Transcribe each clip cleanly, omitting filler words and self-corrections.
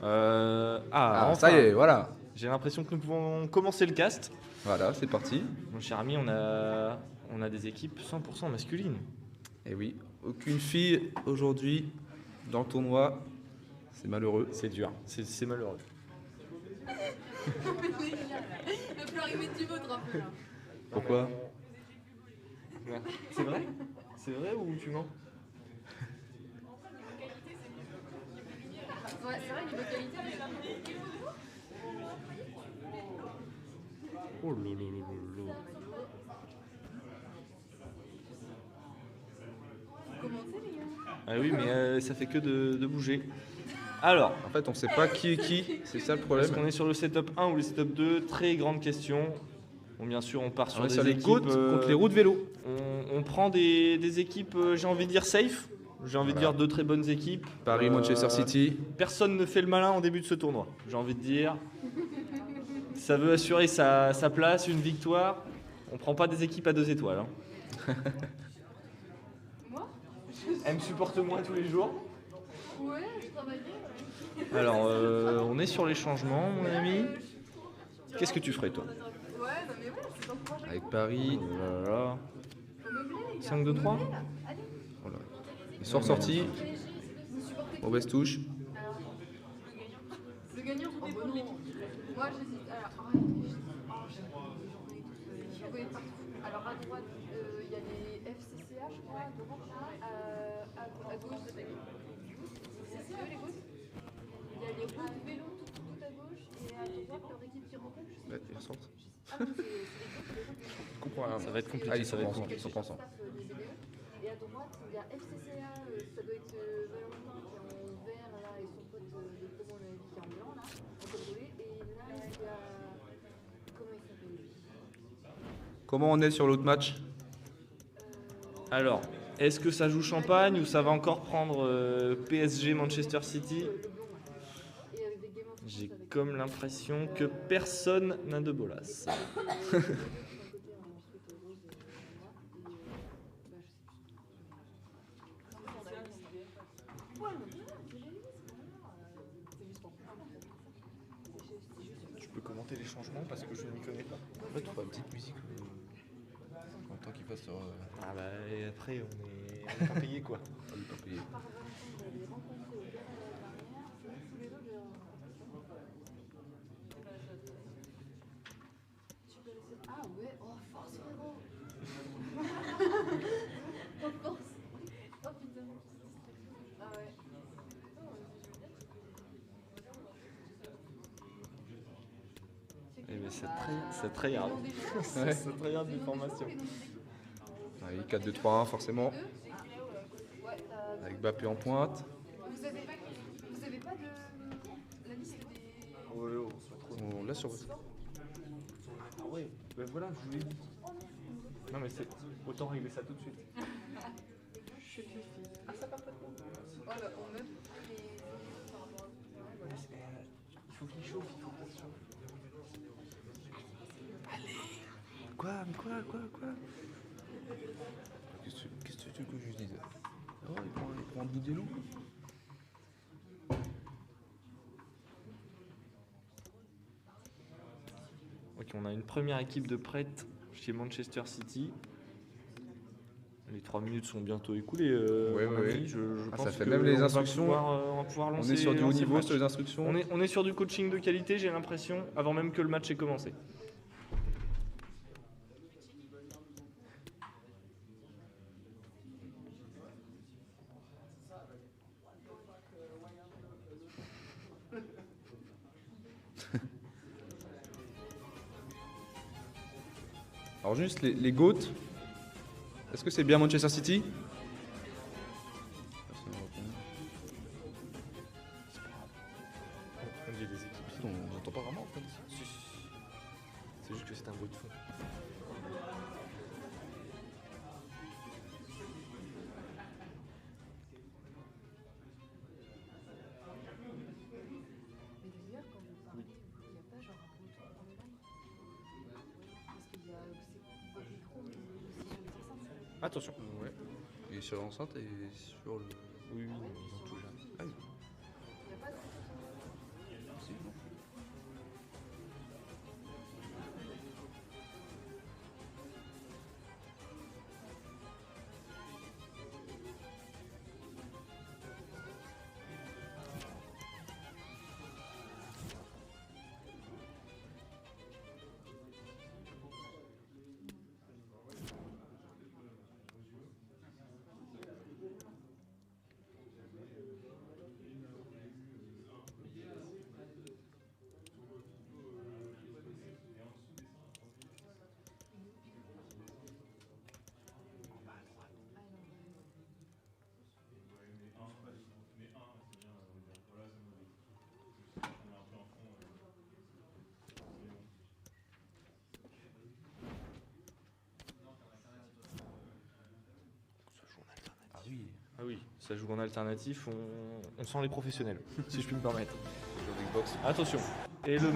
Enfin, ça y est, voilà. j'ai l'impression que nous pouvons commencer le cast. Voilà, c'est parti. Mon cher ami, on a des équipes 100% masculines. Et oui, aucune fille aujourd'hui dans le tournoi. C'est malheureux. C'est dur, c'est malheureux. Il va falloir y mettre du vôtre un peu là. Pourquoi? Ouais. C'est vrai? C'est vrai ou tu mens? Ouais, c'est vrai, niveau qualité, Oh là là là là là. commencez les gars. Ah oui, mais ça fait que de bouger. Alors, En fait, on sait pas qui est qui, c'est ça le est-ce problème. qu'on est sur le setup 1 ou le setup 2? Très grande question. Bon, bien sûr, on part sur On est des sur les équipes. côtes contre les roues de vélo. On prend des équipes, j'ai envie de dire safe. J'ai envie de Voilà. dire deux très bonnes équipes. Paris, Manchester City. Personne ne fait le malin en début de ce tournoi. J'ai envie de dire. Ça veut assurer sa place, une victoire. On prend pas des équipes à 2 étoiles. Hein. Moi? Elle me supporte moins tous les jours. Ouais, je travaillais. Alors, on est sur les changements, mon ami. Qu'est-ce que tu ferais, toi? Ouais, non mais ouais, c'est dans le projet. Avec Paris. Oh là là. Faut meubler, les gars. 5, 2, 3. Meubler, là. Allez, Voilà. Et sort sorti. PSG, vous supportez qui? Mauvaise touche. Alors, le gagnant, tout dépend de l'équipe. Moi, j'hésite. Alors, j'hésite. Je connais partout. Alors, à droite, il y a les FCCA, je crois, à droite, à gauche, c'est eux les gauches. Il y a les roues de vélo tout à gauche, et à droite, leur équipe qui rencontre. Ouais, ils ressortent. Ah non, c'est les gauches. Je comprends rien. Ça va être compliqué. Ah, ils ça sont va pas être ensemble. compliqué. Ils sont pas ensemble. Les BDE. Et à droite, il y a FCCA, ça doit être Valentin qui est en vert là, et son pote de promo qui est en blanc là, en col roulé. Et là, il y a. Comment il s'appelle lui? Comment on est sur l'autre match? Alors, est-ce que ça joue champagne ou ça va encore prendre PSG Manchester City? Le blond là. Et avec des gamins. J'ai comme l'impression que personne n'a de bolas. Je peux commenter les changements parce que je n'y connais pas. En fait, tu feras une petite musique en tant qu'il passe sur. Ah bah et après on est pas payé quoi. On est pas payé. Ah ouais, oh force frérot. Oh force. Oh putain. Ah ouais. Eh ben c'est très hard. Ouais. C'est très hard d'information. Allez, 4-2-3-1 forcément. Ouais, Avec Bappé en pointe. vous avez pas de la liste des. Ouais, on se retrouve. On l'a sur. Ah ouais, ben voilà, je vous l'ai dit. Non mais c'est autant régler ça tout de suite. Je suis fille. Ah ça part pas de bon. Oh là, on meuble les. Il faut qu'il chauffe, il faut qu'il chauffe. Quoi? Mais quoi? Qu'est-ce que tu veux que je dise? Oh, il prend un bout de loup. Ok, on a une première équipe de prêtes chez Manchester City. Les 3 minutes sont bientôt écoulées. Ouais, mon ouais. ami. Je Ah, pense ça fait que même les on va instructions. on va pouvoir On lancer, est sur du haut lancer le niveau match. sur les instructions. On est sur du coaching de qualité, j'ai l'impression, avant même que le match ait commencé. Alors juste les GOAT. Est-ce que c'est bien Manchester City? J'ai des équipes. On n'entend pas vraiment en fait. C'est juste que c'est un bruit de fond. Mais d'ailleurs, quand vous parlez, il n'y a pas genre un retour dans les lives. Parce qu'il y a votre micro, mais aussi sur les enceintes. Attention. Ouais. Et sur l'enceinte et sur le. Oui, ils ont tout géré. Ah, oui. Il n'y a pas de. Ça joue en alternatif, on sent les professionnels, si je puis me permettre. Joueur d'Xbox. Attention. Et le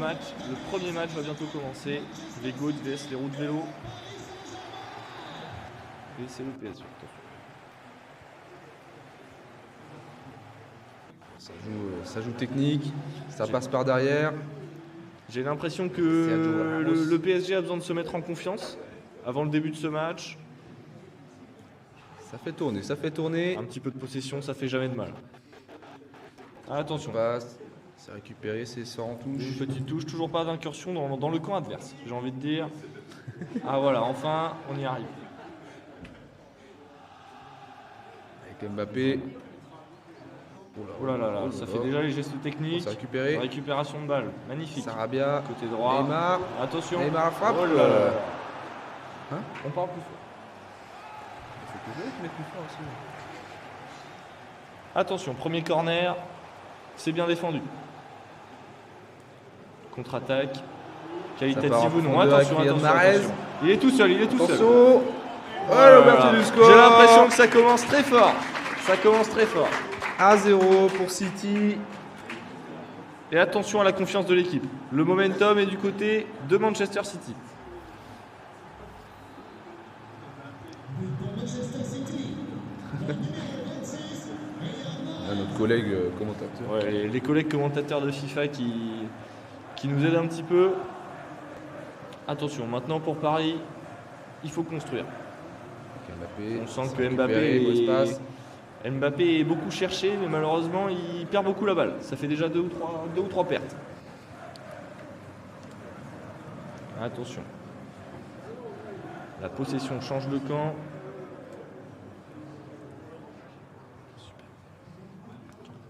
premier match va bientôt commencer. Les Goats vs les roues de vélo. Et c'est le PSG. Attention. Ça joue technique, ça passe par derrière. J'ai l'impression C'est Adjo que Ramos. le PSG a besoin de se mettre en confiance avant le début de ce match. Ça fait tourner. Un petit peu de possession, ça fait jamais de mal. Attention. Passe, c'est récupéré, c'est sort en touche. Une petite touche, toujours pas d'incursion dans le camp adverse, j'ai envie de dire. Ah voilà, enfin, on y arrive. Avec Mbappé. Oh là là, ça fait déjà les gestes techniques. C'est récupéré. Récupération de balle, magnifique. Sarabia. Côté droit. Neymar. Attention. Neymar frappe. Oh là là. Hein? On parle plus fort. Il faut que je mette plus fort aussi. Attention, premier corner. C'est bien défendu. Contre-attaque. Qualitative part en ou non. profondeur Attention, avec attention, Mahrez. attention. Il est tout seul, il est tout seul. Attention. Oh Oh, là l'ouverture là. du score. J'ai l'impression que ça commence très fort. Ça commence très fort. 1-0 pour City. Et attention à la confiance de l'équipe. Le momentum est du côté de Manchester City. Notre collègue commentateur. Ouais, les collègues commentateurs de FIFA qui nous aident un petit peu. Attention, maintenant pour Paris, il faut construire. Mbappé, On sent c'est que récupéré, beau espace. Mbappé est beaucoup cherché, mais malheureusement, il perd beaucoup la balle. Ça fait déjà deux ou trois pertes. Attention. La possession change de camp. Super.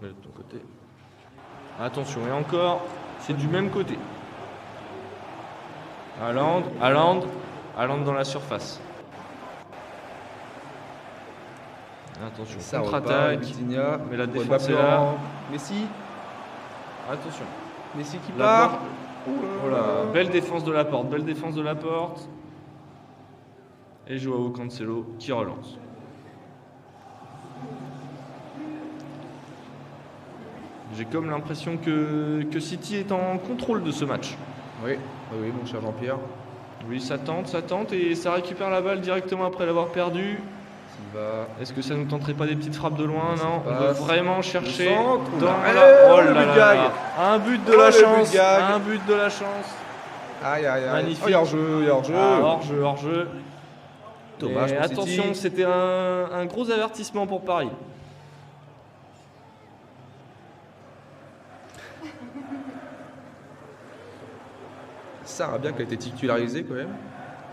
Mets-le de ton côté. Attention, et encore, c'est du même côté. Haaland dans la surface. Attention, Ça contre-attaque. Vitinha. Mais la Mbappé défense est là. en- Messi. Attention. Messi qui La part. porte. Oh là, belle défense de la porte. Et Joao Cancelo qui relance. J'ai comme l'impression que City est en contrôle de ce match. Oui, oui, mon cher Jean-Pierre. Oui, ça tente et ça récupère la balle directement après l'avoir perdue. Silva. Est-ce que ça nous tenterait pas des petites frappes de loin? Ça Non, on passe. veut vraiment chercher Le centre, dans là. la... Oh Le là but là gag. là. Un but de Oh, la le but chance. gag. Un but de la chance. Aïe, aïe, aïe. Magnifique. Oh, il y a hors-jeu. Ah, hors-jeu. Dommage Et pour attention, City. c'était un gros avertissement pour Paris. Sarabia qui a été titularisé quand même.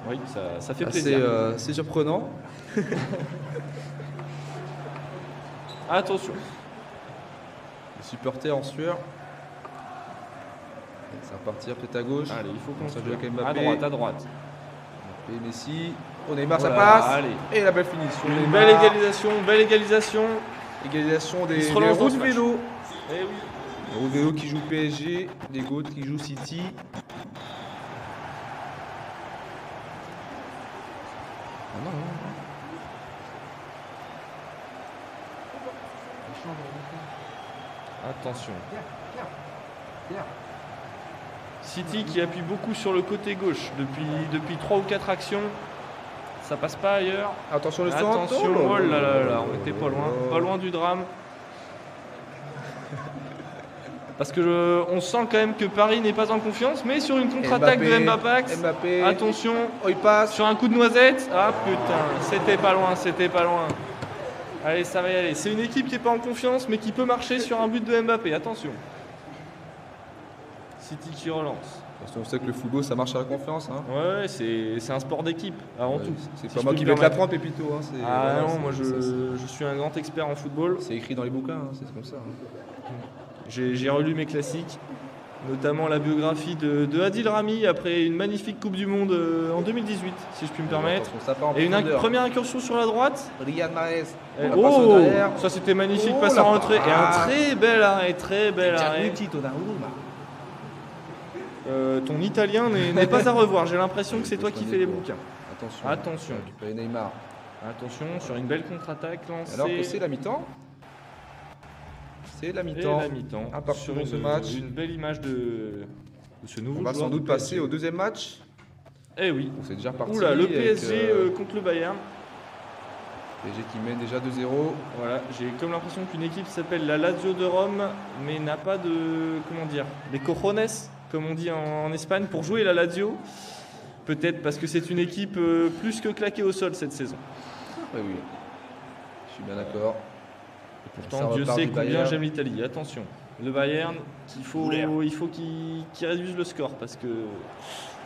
Oui, ça fait Assez, plaisir. assez surprenant. Attention. Les supporters en sueur. Ça va partir peut-être à gauche. Allez, il faut qu'on se Ça joue avec à Mbappé. droite. Et Messi. Oh, Neymar, ça Voilà, passe. allez. Et la belle finition. Une Neymar. belle égalisation. Égalisation des Il se relance roues dans de ce vélo. Eh oui. Les roues de vélo qui jouent PSG. Les Goats qui jouent City. Ah non, non, non. Attention. City qui appuie beaucoup sur le côté gauche depuis 3 ou 4 actions. Ça passe pas ailleurs. Attention le centre. Attention, oh là là là, on était pas loin du drame. Parce que on sent quand même que Paris n'est pas en confiance, mais sur une contre-attaque de Mbappé. Mbappé. Attention, Oh, il passe. sur un coup de noisette. Ah putain, c'était pas loin. Allez, ça va y aller. C'est une équipe qui n'est pas en confiance, mais qui peut marcher sur un but de Mbappé. Attention. City qui relance. Parce qu'on sait que le football ça marche à la confiance. Hein. Ouais, c'est un sport d'équipe, avant tout. C'est Si pas je moi peux qui me vais te la permettre. prendre, Pépito. Hein. Ah Voilà, non, c'est- moi ça, je suis un grand expert en football. c'est écrit dans les bouquins, hein, c'est comme ça. Hein. J'ai relu mes classiques, notamment la biographie de Adil Rami après une magnifique Coupe du Monde en 2018, si je puis me permettre. Attention, ça part en Et une profondeur. première incursion sur la droite. Riyad Mahrez. Et- La passe en oh, derrière. ça c'était magnifique, Oh, passe la en retrait. Et un parade. très bel arrêt. Gianluigi Donnarumma. Ton italien n'est pas à revoir, j'ai l'impression que c'est toi qui fais les bouquins. Attention. Attention. Récupérer Neymar. Attention, sur une belle contre-attaque Alors que lancée. c'est la mi-temps. C'est la Et mi-temps. la mi-temps. Un partout Sur dans ce match. Une belle image de ce nouveau On va joueur sans du doute passer PSG. au deuxième match. Eh oui. On s'est déjà parti. Oula, le avec, PSG contre le Bayern. PSG qui mène déjà 2-0. Voilà, j'ai comme l'impression qu'une équipe s'appelle la Lazio de Rome, mais n'a pas de, comment dire, des cojones, comme on dit en Espagne, pour jouer la Lazio. Peut-être parce que c'est une équipe plus que claquée au sol cette saison. Oui, oui. Je suis bien d'accord. Ça Pourtant, Dieu repart sait du combien Bayern. j'aime l'Italie. Attention, le Bayern, il faut qu'il réduise le score parce que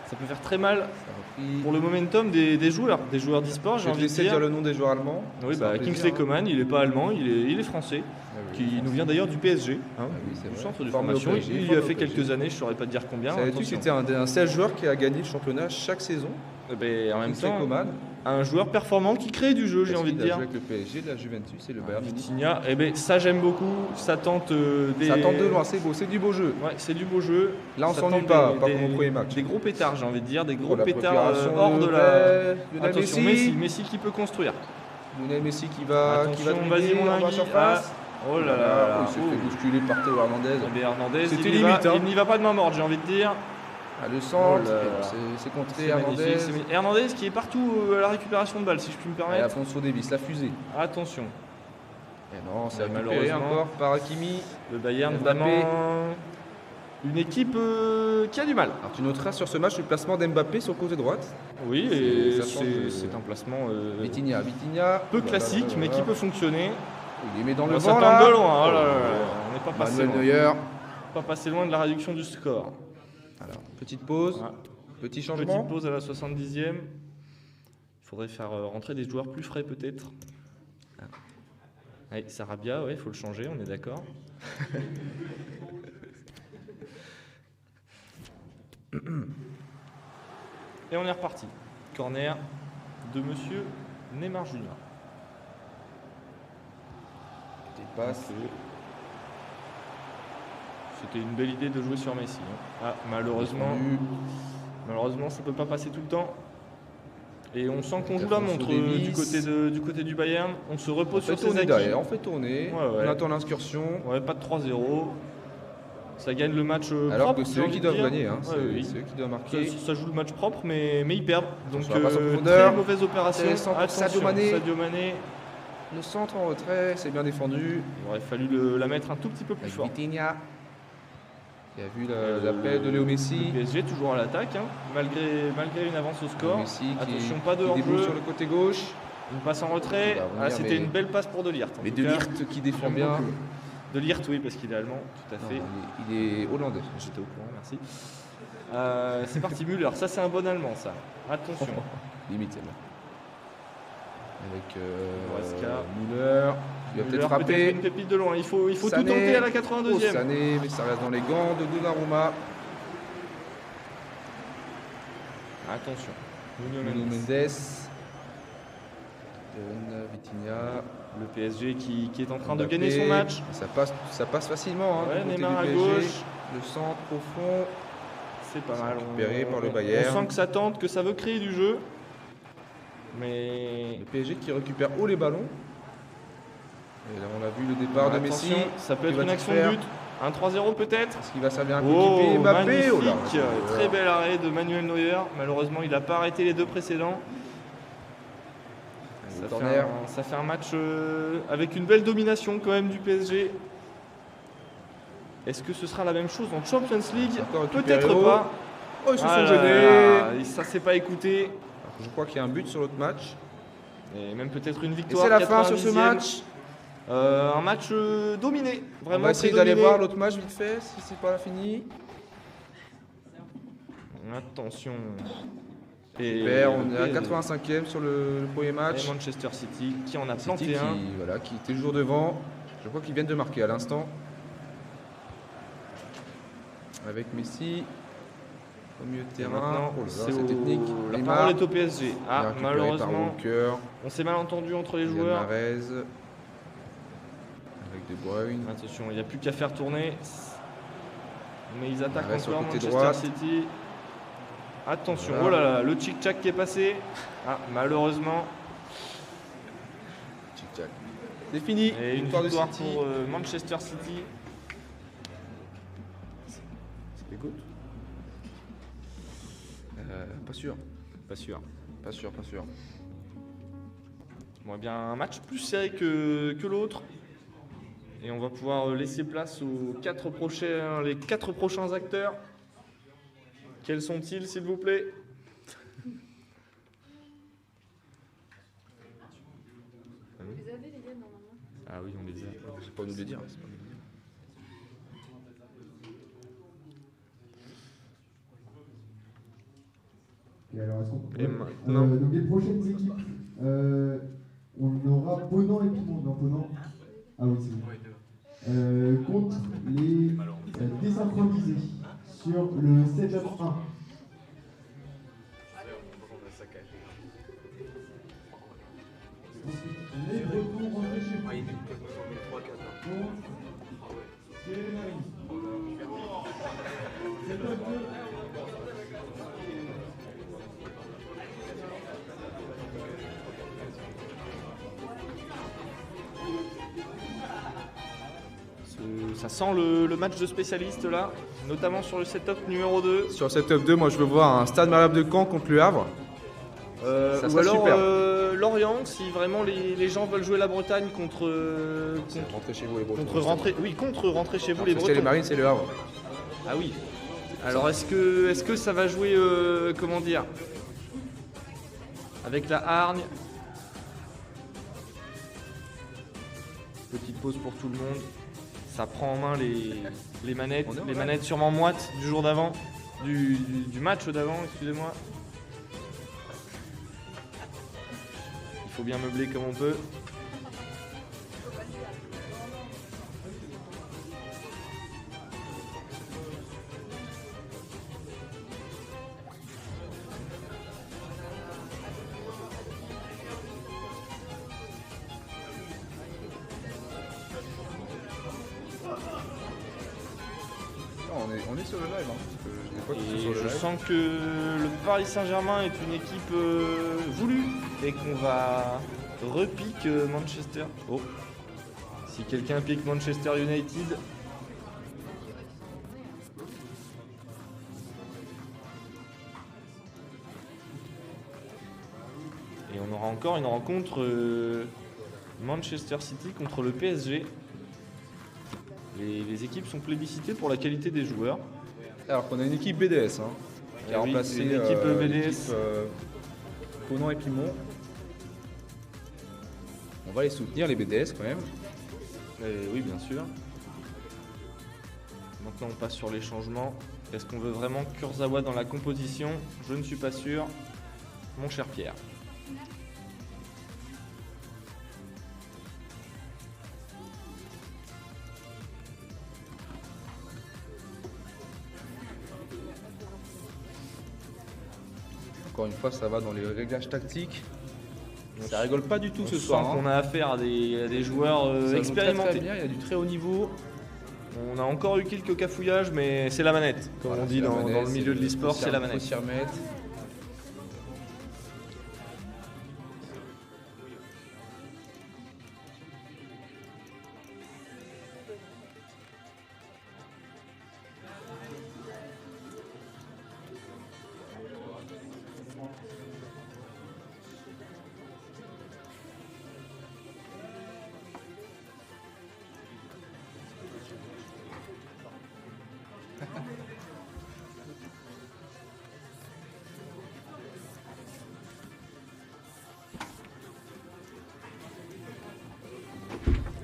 ça peut faire très mal Ça a repris. pour le momentum des joueurs d'e-sport, Je j'ai vais te envie de laisser dire. dire le nom des joueurs allemands. Oui, Ça bah, fait Kingsley plaisir, hein. Coman, il n'est pas allemand, il est français, Ah oui, qui français. nous vient d'ailleurs du PSG, hein, Ah oui, c'est du vrai. centre de Formé au formation. PSG, Il y formé a au fait PSG. quelques années, je ne saurais pas te dire combien. Savais-tu que attention. c'était un seul joueur qui a gagné le championnat chaque saison? Eh ben, en même Kingsley temps, Coman. un joueur performant qui crée du jeu, j'ai Parce envie de qu'il a dire. joué avec le PSG, la Juventus et le Bayern Munich. Vitinha, eh ben, ça j'aime beaucoup, ça tente des... Ça tente de loin, c'est beau, c'est du beau jeu. Ouais, c'est du beau jeu. Là, on Ça s'ennuie tente pas, des- pas des- comme au premier match. Des gros pétards, j'ai envie de dire, des gros Oh, la pétards préparation hors de la... Lionel Attention, Messi. Messi qui peut construire. Lionel Messi qui va Attention, dribbler vas-y mon en ami. bas surface. Oh là là là. Il s'est fait bousculer par Théo Hernandez. Eh bien, Hernandez, C'était il y limite, va, hein. il n'y va pas de main morte, j'ai envie de dire. Ah, le centre, Oh là là. c'est contré C'est Hernandez. magnifique. Hernandez qui est partout à la récupération de balles, si je puis me Et permettre. Alfonso Davies, la fusée. Attention, Et non, c'est Ouais, récupéré malheureusement. encore par Hakimi. le Bayern, Mbappé. vraiment une équipe qui a du mal. Alors tu noteras sur ce match le placement d'Mbappé sur le côté droite. Oui, C'est- et ça change de- c'est un placement Vitinha, peu Oh là là classique, là là mais là. qui peut fonctionner. Il les met dans On le va vent s'attendre là. de loin, oh là là là. On n'est pas passé Manuel loin. Neuer. Pas passé loin de la réduction du score. Alors, petite pause, Voilà. petit Petite changement. pause à la 70e. Il faudrait faire rentrer des joueurs plus frais peut-être. Allez, Sarabia, ouais, il faut le changer, on est d'accord. Et on est reparti. Corner de monsieur Neymar Junior. Petite passe. C'était une belle idée de jouer sur Messi, hein. Ah, malheureusement, ça ne peut pas passer tout le temps. Et on sent qu'on joue la Alfonso montre Davies. du côté du Bayern. On se On repose fait sur ses tourner acquis. derrière, on fait tourner. Ouais, ouais. On attend l'incursion. Ouais, pas de 3-0. Ça gagne le match Alors propre, que c'est j'ai eux envie qui de doivent dire. gagner, hein. Ouais, C'est oui. c'est eux qui doivent Ça, marquer. ça joue le match propre, mais ils perdent. Donc Sur la passe en profondeur. très mauvaise opération. Intéressant pour Attention, Sadio Mané. Mané. Le centre en retrait, c'est bien défendu. Il aurait fallu la mettre un tout petit peu plus Avec fort. Vitinha, qui a vu l'appel de Léo Messi. Le PSG toujours à l'attaque, hein, malgré une avance au Léo score. Messi Attention, pas de qui déboule hors-jeu. sur le côté gauche. Une passe en retrait. Il va revenir, Ah, c'était mais- une belle passe pour De Ligt. en Mais tout De cas. Ligt qui défend J'aime bien. beaucoup. De Ligt, oui, parce qu'il est allemand, tout à Non, fait. il est hollandais. J'étais au courant, merci. C'est parti, Müller. Ça, c'est un bon allemand, ça. Attention. Limite, celle-là. Avec Goretzka. Müller, qui va Müller, peut-être frapper. une pépite de loin. Il faut tout Sané. tenter à la Oh, 82e. Sané, mais ça reste dans les gants de Donnarumma. Attention. Nuno Nuno Mendes. Mendes. Vitinha. Le PSG qui est en train de Mbappé. gagner son match. Ça passe facilement. Hein, Ouais, du côté Neymar du à PSG. gauche. Le centre profond. C'est pas C'est mal. récupéré par le Bayern. On sent que ça tente, que ça veut créer du jeu. Mais Le PSG qui récupère haut les ballons. Et là, on a vu le départ de Messi. attention, ça peut Qui être une va-t-il action faire de but. Un 3-0 peut-être. Est-ce qu'il va servir un Oh, coéquipier Mbappé? magnifique. Oh là, Très bel arrêt de Manuel Neuer. Malheureusement, il n'a pas arrêté les deux précédents. Le Ça corner. fait un match avec une belle domination quand même du PSG. Est-ce que ce sera la même chose en Champions League? C'est encore récupéré Peut-être haut. pas. Oh, ils se Ah sont là gênés. là, ça s'est pas écouté. Alors, je crois qu'il y a un but sur l'autre match. Et même peut-être une Et victoire. c'est la fin sur ce 90e. match. Un match dominé. On Vraiment va essayer très d'aller dominé. voir l'autre match vite fait, si c'est pas fini. Attention. Super, on est à le 85e sur le premier match. Et Manchester City qui en a City planté un. qui était toujours devant. Je crois qu'ils viennent de marquer à l'instant. Avec Messi au milieu de Et terrain. maintenant, Oh là là, c'est c'est technique. la Neymar, parole est au PSG. bien Ah, récupéré par malheureusement, Walker, on s'est mal entendu entre les Riyad joueurs. Mahrez, avec De Bruyne. Attention, il n'y a plus qu'à faire tourner. Mais ils attaquent Mahrez sur le encore côté Manchester droit. City. Attention, Voilà. oh là là, le tchic-tchac qui est passé. Ah, malheureusement, Tic-tac. C'est fini. Et une Victoire de victoire City. pour Manchester City. C'est les GOAT Pas sûr. Pas sûr. Pas sûr, pas sûr. Bon, eh bien, un match plus serré que l'autre. Et on va pouvoir laisser place aux les 4 prochains acteurs. Quels sont-ils, s'il vous plaît? Vous les avez, les gars, normalement. Ah oui, on les a. C'est pas à nous de le dire. C'est pas à nous de le dire. Et alors, est-ce qu'on Et ouais. maintenant- Donc les prochaines équipes, on aura Ponant et Piment. Non, Ponant. Ah oui, c'est bon. Contre les désynchronisés sur le setup 1. Ensuite, les Bretons rentrés chez vous. Contre Thierry Marie. Setup 2. Ça sent le match de spécialistes là, notamment sur le setup numéro 2. Sur cette top 2, moi je veux voir un Stade Malherbe de Caen contre Le Havre. Ça Ou serait alors super. Lorient, si vraiment les gens veulent jouer la Bretagne contre Rentrez chez vous les Bretons. contre rentrer chez vous les C'est les Bretons. Marines, c'est Le Havre. Ah oui. Alors est-ce que ça va jouer comment dire avec la hargne? Petite pause pour tout le monde. Ça prend en main les manettes, On est en les live. manettes sûrement moites du jour d'avant, du match d'avant, excusez-moi. Il faut bien meubler comme on peut. Non, on est sur le live. Hein, parce que je n'ai pas tout Et sur le je live. sens que le Paris Saint-Germain est une équipe voulue et qu'on va repique Manchester. Oh, si quelqu'un pique Manchester United. Et on aura encore une rencontre Manchester City contre le PSG. Les équipes sont plébiscitées pour la qualité des joueurs. Alors qu'on a une équipe BDS hein, qui a Ah oui, remplacé une équipe BDS. l'équipe, Ponant et Pimont. On va les soutenir, les BDS quand même. Oui, bien sûr. Maintenant, on passe sur les changements. Est-ce qu'on veut vraiment Kurzawa dans la composition? Je ne suis pas sûr. Mon cher Pierre. Encore une fois, ça va dans les réglages tactiques. Ça rigole pas du tout On ce sent soir. qu'on a affaire à des joueurs Ça joue très, très expérimentés. bien, il y a du très haut niveau. On a encore eu quelques cafouillages, mais c'est la manette. Comme Voilà, on c'est dit la dans manette, le milieu de l'e-sport, c'est la Faut manette. s'y remettre.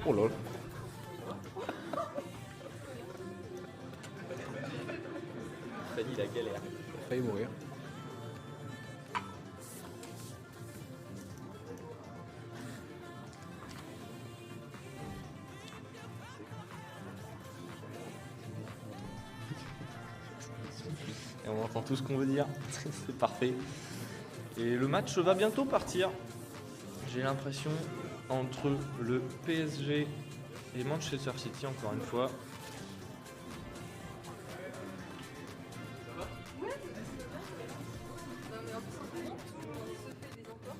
Oh lol. Fanny, la galère. J'ai failli mourir. Et on entend tout ce qu'on veut dire. C'est parfait. Et le match va bientôt partir. J'ai l'impression entre le PSG et Manchester City, encore une fois. Non, mais en plus, en ce moment, on se fait des entorses.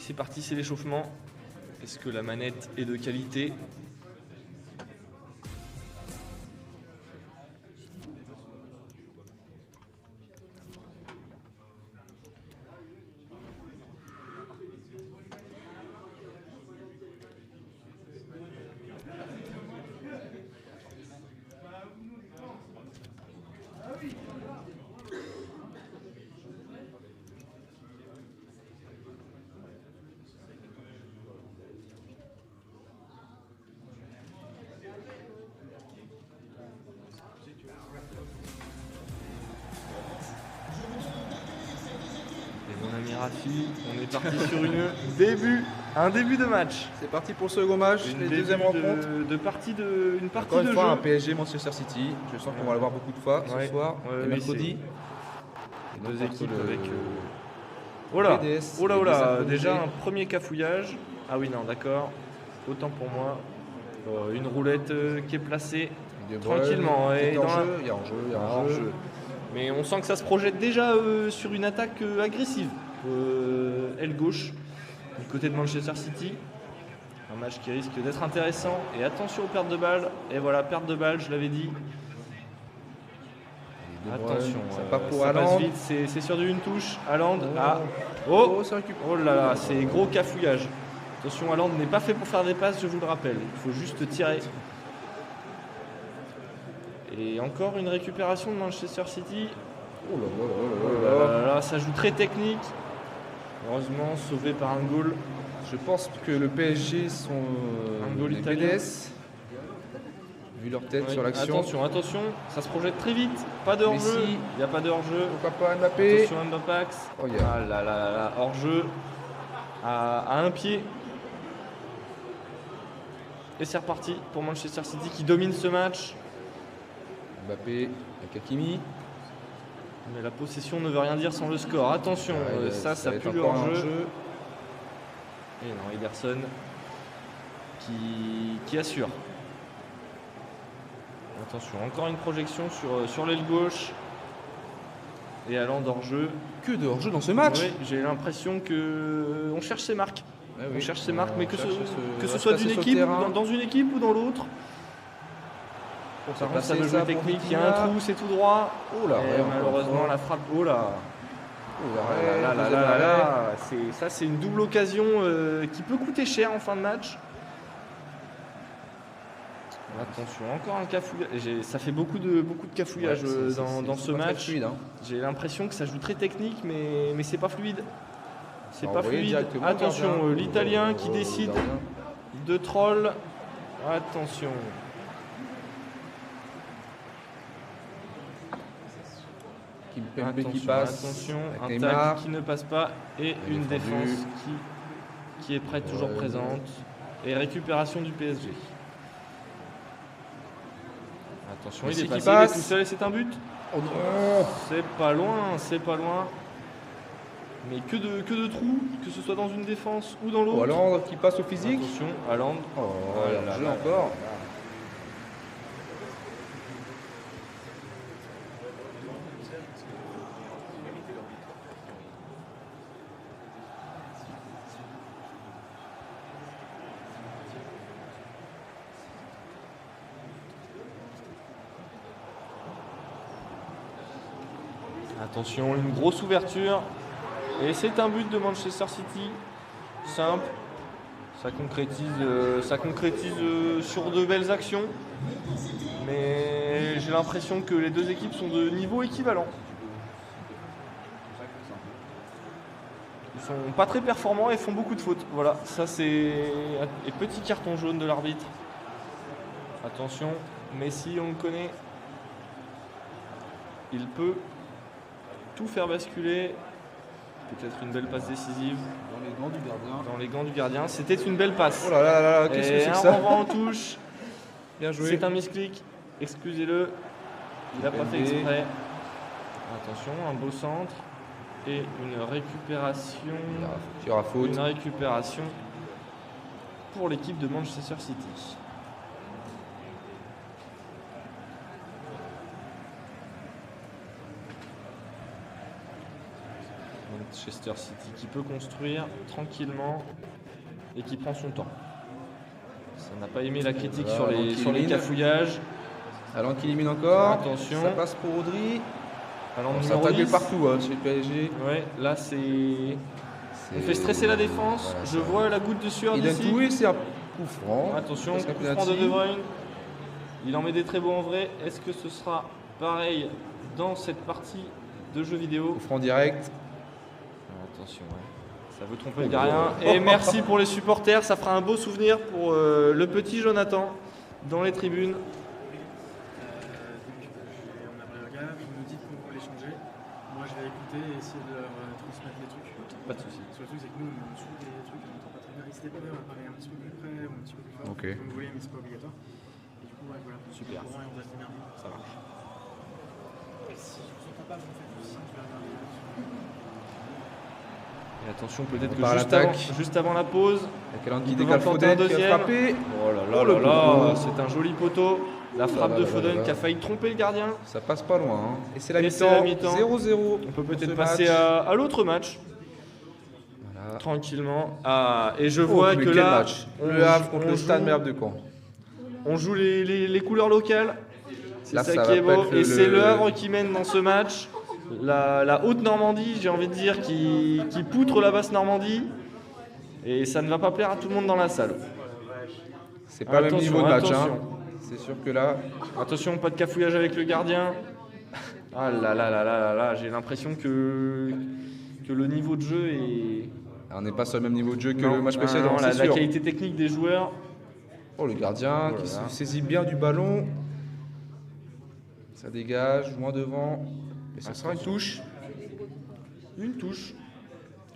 C'est parti, c'est l'échauffement. Est-ce que la manette est de qualité? Et mon ami Rafi, on est parti sur un début de match. C'est parti pour le second match, les deuxième rencontre. Une partie Encore de une fois, jeu. un PSG Manchester City. Je sens qu'on va le voir beaucoup de fois Ouais. ce soir Ouais, et oui, mercredi. Deux Donc, équipes entre le- avec. Oh là, PDS oh là, et oh là, désynchronisé. déjà un premier cafouillage. Ah oui, non, d'accord. Autant pour moi. Une roulette qui est placée. De Tranquillement, Bruyne, et il y a dans hors-jeu, il y a hors-jeu, il y a hors-jeu. hors-jeu. Mais on sent que ça se projette déjà sur une attaque agressive. Aile gauche, du côté de Manchester City. Un match qui risque d'être intéressant. Et attention aux pertes de balles. Et voilà, perte de balles, je l'avais dit. De Bruyne, Attention, ça part pour ça passe Haaland. vite, c'est sur du une touche. Haaland, Oh. ah, oh, Oh, ça récupère. oh là là, c'est gros cafouillage. Attention, Haaland n'est pas fait pour faire des passes, je vous le rappelle. Il faut juste tirer. Et encore une récupération de Manchester City. Oh là là là Oh là là là. là là, ça joue très technique. Heureusement, sauvé par un goal. Je pense que le PSG sont Un goal les italien. PDS. Vu leur tête Ouais, sur l'action. attention, attention, ça se projette très vite. Pas de hors-jeu. Messi. Il n'y a pas de hors-jeu. Pourquoi pas Mbappé? Attention Mbapax. Oh, il y a- Ah là là là là, hors-jeu à un pied. Et c'est reparti pour Manchester City qui domine ce match. Mbappé, avec Hakimi. Mais la possession ne veut rien dire sans le score. Attention, Ouais, ça va pue être le encore un hors-jeu. Et non, Ederson qui assure. Attention, encore une projection sur l'aile gauche. Et Haaland hors-jeu. Que de hors-jeu dans ce match. Oui, j'ai l'impression que on cherche ses marques. Ouais, On oui. cherche ses marques, mais que cherche ce se soit passer d'une sur le équipe, terrain. dans une équipe ou dans l'autre. Pour Par faire contre, ça passer veut jouer pour technique. Il y a un Vitinha. trou, c'est tout droit. Oh là, Et ouais, encore malheureusement, une fois. la frappe. Oh là. Oh, Ah l'arrêt, là là deuxième là là arrêt. là. Ça, c'est une double occasion qui peut coûter cher en fin de match. Attention, encore un cafouillage. Ça fait beaucoup de cafouillage Ouais, c'est- dans c'est ce pas très match. fluide, hein. J'ai l'impression que ça joue très technique, mais c'est pas fluide. C'est Alors, pas vous voyez fluide. directement, Attention, gardien. l'Italien qui Oh, décide gardien. de troll. Attention. Kimpembe qui Attention, passe. attention, avec un Neymar. tacle qui ne passe pas et Il est une défendu. défense qui est prête, toujours Ouais. présente. Et récupération du PSG. Attention, Messi il est qui passé, il est passe. tout seul et c'est un but. Oh non. C'est pas loin, c'est pas loin. Mais que de trous, que ce soit dans une défense ou dans l'autre. Oh, Haaland qui passe au physique. Attention, Haaland. Oh, là le là jeu là encore. Attention, une grosse ouverture. Et c'est un but de Manchester City. Simple. Ça concrétise sur de belles actions. Mais j'ai l'impression que les deux équipes sont de niveau équivalent. Ils sont pas très performants et font beaucoup de fautes. Voilà, ça c'est. Et petit carton jaune de l'arbitre. Attention, Messi, on le connaît. Il peut tout faire basculer. Peut-être une belle passe décisive Dans les gants du gardien. dans les gants du gardien. C'était une belle passe. Oh là là là là, qu'est-ce que Et c'est que un ça? renvoi en touche. Bien joué. C'est un misclick. Excusez-le. Il n'a pas fait Kimpembe. exprès. Attention, un beau centre. Et une récupération. Il y aura faute. Une récupération pour l'équipe de Manchester City. Manchester City qui peut construire tranquillement et qui prend son temps. Ça n'a pas aimé la critique Voilà, sur les cafouillages. Allant qui élimine encore. Attention. Ça passe pour Rodri. Alors, Ça numéro attaque 10. partout hein, chez le PSG. Ouais, là c'est. On fait stresser la défense. Voilà, Je vois la goutte de sueur Il a d'ici. tout et c'est un coup franc. Attention, Parce coup qu'un franc de penalty. De Bruyne. Il en met des très beaux en vrai. Est-ce que ce sera pareil dans cette partie de jeux vidéo? Coup franc direct. Attention, ouais. Ça veut tromper le gardien. Et merci pour les supporters. Ça fera un beau souvenir pour le petit Jonathan dans les tribunes. On a pris le gars, vous nous dites qu'on peut les changer. Moi je vais écouter et essayer de leur transmettre les trucs. Pas de soucis. Sur le truc, c'est que nous on est en dessous des trucs, on n'entend pas très bien. N'hésitez pas d'ailleurs à parler un petit peu plus près ou un petit peu plus fort. Ok. Comme vous voulez, mais c'est pas obligatoire. Et du coup, ouais, voilà. Super. Et on va se démerder. Ça marche. Et si je vous entends pas, vous me faites du signe, je vais regarder. Et attention, peut-être On que part à l'attaque. juste avant la pause. Avec Alan qui Ils peuvent décale en planter un Foden qui a deuxième. frappé. Oh là Oh, le là là là, poteau. c'est un joli poteau. La frappe là de là là Foden là. qui a failli tromper le gardien. Ça passe pas loin. Hein. Et c'est la Et c'est la mi-temps. mi-temps. 0-0. On peut peut-être Ce passer match. à l'autre match Voilà. tranquillement. Ah, et je Oh, vois mais que quel là, match. Le Havre contre le Stade Malherbe de Caen. on joue les couleurs locales. C'est Là, ça ça qui va est pas beau. être Et c'est le Havre qui mène dans ce match. La Haute-Normandie, j'ai envie de dire, qui poutre la Basse-Normandie. Et ça ne va pas plaire à tout le monde dans la salle. C'est pas le même Attention, niveau de match. Hein. attention. C'est sûr que là, Attention, pas de cafouillage avec le gardien. Ah là là là là là là, j'ai l'impression que le niveau de jeu est. on n'est pas sur le même niveau de jeu que Non, le match non, précédent, non, c'est la sûr. qualité technique des joueurs. Oh, le gardien Oh là qui là. se saisit bien du ballon. Ça dégage, moins devant. Mais ça sera une touche. Une touche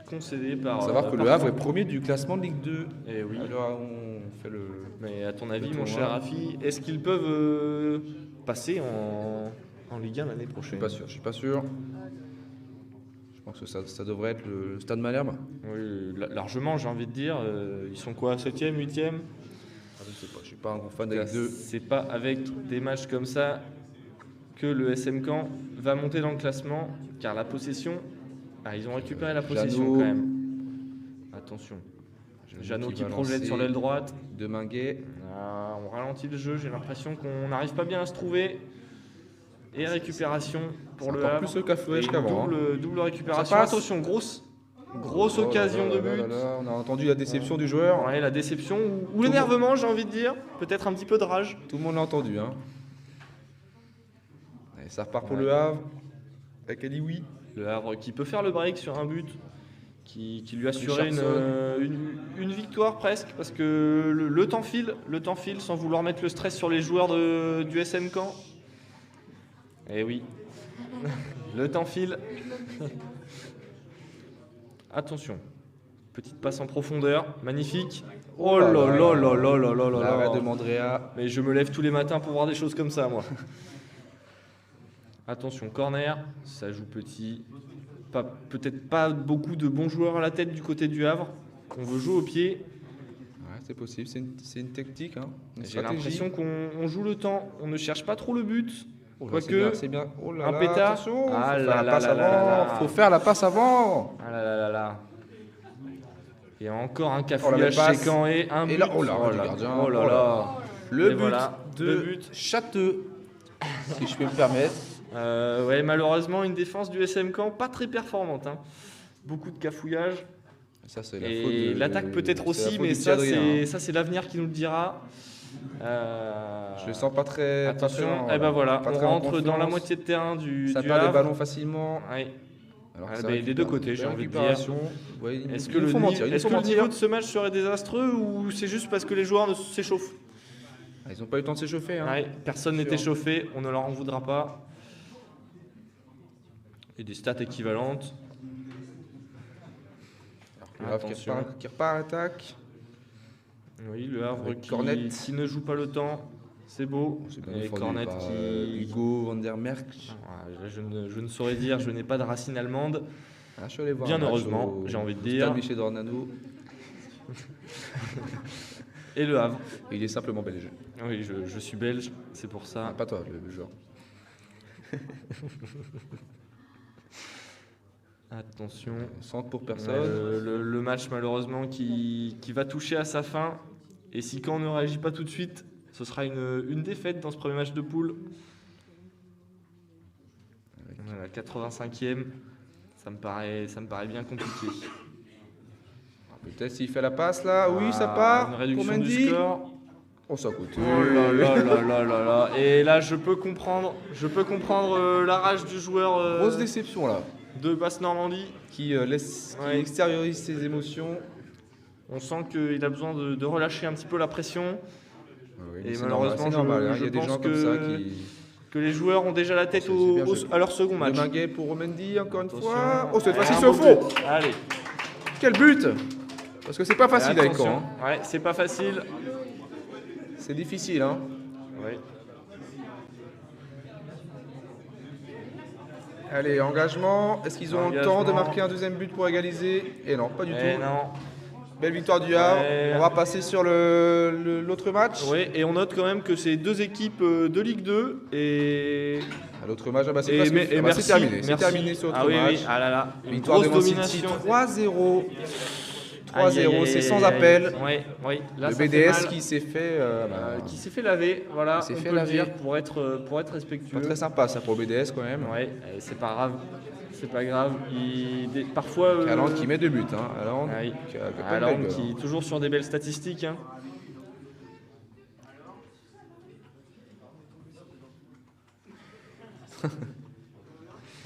concédée par. Il faut savoir que par le Havre est Caen. premier du classement de Ligue 2. Eh oui. Alors, on fait le. Mais à ton avis, Le mon tournoi. cher Rafi, est-ce qu'ils peuvent passer en Ligue 1 l'année Je prochaine? suis pas sûr. Je suis pas sûr. Je pense que ça devrait être le Stade Malherbe. Oui, largement, j'ai envie de dire. Ils sont quoi, 7e, 8e? Je sais pas. Je suis pas un gros fan de Ligue 2. C'est pas avec des matchs comme ça que le SM Caen va monter dans le classement, car la possession, ils ont récupéré la possession Jeannot. quand même. Attention, Jeannot qui va projette lancer. sur l'aile droite. De Minguet. On ralentit le jeu, j'ai l'impression qu'on n'arrive pas bien à se trouver. Et récupération pour le Encore Havre. plus le cafouillage Et qu'avant. double récupération. Ça passe. Attention, grosse Oh là occasion là de là but. là là. On a entendu la déception du joueur. Ouais, la déception ou l'énervement, j'ai envie de dire. Peut-être un petit peu de rage. Tout le monde l'a entendu. Hein. Allez, ça repart pour Ouais. le Havre. Avec Alioui. Le Havre qui peut faire le break sur un but, qui lui assurait une victoire presque, parce que le temps file sans vouloir mettre le stress sur les joueurs du SM Caen. Eh oui, le temps file. Attention, petite passe en profondeur, magnifique. Oh là là là là là là là L'arrêt là. de Mandrea. Mais je me lève tous les matins pour voir des choses comme ça, moi. Attention, corner, ça joue petit. Peut-être pas beaucoup de bons joueurs à la tête du côté du Havre. On veut jouer au pied. Ouais, c'est possible, c'est une technique. Hein. Une J'ai stratégie. l'impression qu'on joue le temps. On ne cherche pas trop le but. Oh là, Quoique, c'est bien. Oh là un là, pétard. attention, Ah faut là faire la là passe là là avant. là là. Faut faire la passe avant. Ah là là là là. Et encore un Oh, la cafouillage même passe. chez Caen et un but. Et là, oh là, du gardien. Oh là Oh là. là. Le Et but voilà, de le but. Châteux, si je peux me permettre. Ouais, malheureusement, une défense du SM Caen pas très performante. Hein. Beaucoup de cafouillage. Ça, c'est la faute Et de- l'attaque peut-être c'est la aussi, faute mais du ça Adrien, hein. c'est l'avenir qui nous le dira. Je le sens pas très. pas très Attention, en- et ben voilà, pas on très en rentre dans la confiance. moitié de terrain du Ça du perd les Havre. ballons facilement. Ouais. Alors Ah, que ça des récupère. deux côtés, j'ai Belle envie de dire. récupération. Ouais, Est-ce il que, nous le, faut mentir, il nous est-ce faut que le mentir. niveau de ce match serait désastreux ou c'est juste parce que les joueurs ne s'échauffent? Ah, ils n'ont pas eu le temps de s'échauffer. Hein. Ouais, personne n'est Sûr. échauffé, on ne leur en voudra pas. Et des stats équivalentes. Le Havre Attention. qui repart à l'attaque. Oui, le Havre Avec qui, Cornet. qui ne joue pas le temps, c'est beau. C'est bien Et défendu Cornet par, qui... Hugo van der Merck. Ah, je ne saurais dire, je n'ai pas de racine allemande. Ah, je suis allé voir Bien un match heureusement, j'ai envie de dire. Stade Michel Dornano. Et le Havre. Et il est simplement belge. Oui, je suis belge, c'est pour ça. Ah, pas toi, le joueur. Attention. Centre pour Ouais, personne. le match malheureusement qui va toucher à sa fin. Et si Caen ne réagit pas tout de suite, ce sera une défaite dans ce premier match de poule. On est à la 85e. Ça me paraît bien compliqué. Peut-être s'il fait la passe là. Oui, ça Ah, part. Une Pour réduction du Mendy. score. Oh, ça coûte. Oh là là là là là là. Et là, je peux comprendre la rage du joueur Grosse déception là. de Basse-Normandie. Qui Ouais. extériorise ses émotions. On sent qu'il a besoin de relâcher un petit peu la pression. Oui, Et c'est malheureusement, normal, hein. je Il y a des pense gens comme ça qui. que les joueurs ont déjà la tête C'est bien joué. à leur second match. Le Minguet pour Mendy, encore une Attention. fois. Oh, cette fois-ci, Un c'est au beau fond. but. Allez. Quel but! Parce que c'est pas facile avec Attention. Caen. Hein. Ouais, c'est pas facile. C'est difficile. Hein. Ouais. Allez, engagement. Est-ce qu'ils auront le temps de Engagement. marquer un deuxième but pour égaliser? Et non, pas du Eh tout. non. Belle victoire du Havre. Ouais. On va passer sur l'autre match. Oui, et on note quand même que c'est deux équipes de Ligue 2 et L'autre match, ah bah, c'est et, presque- mais- et ah bah, merci, c'est terminé. C'est merci. terminé sur l'autre Ah oui, match. oui, ah là là, une Victoire de grosse Man City domination. 3-0. Aïe, aïe, 3-0, aïe, c'est aïe, sans aïe. appel. Oui, oui. Là, Le ça fait BDS mal. qui s'est fait. Qui s'est fait laver, voilà, s'est on fait peut le laver. dire pour être respectueux. Pas très sympa ça pour le BDS quand même. Ouais, et c'est pas grave, c'est pas grave. Parfois. Haaland qui met 2 buts. Hein. Haaland, Ah oui. qui a pas une Haaland belle gueule, qui hein. est toujours sur des belles statistiques. Hein.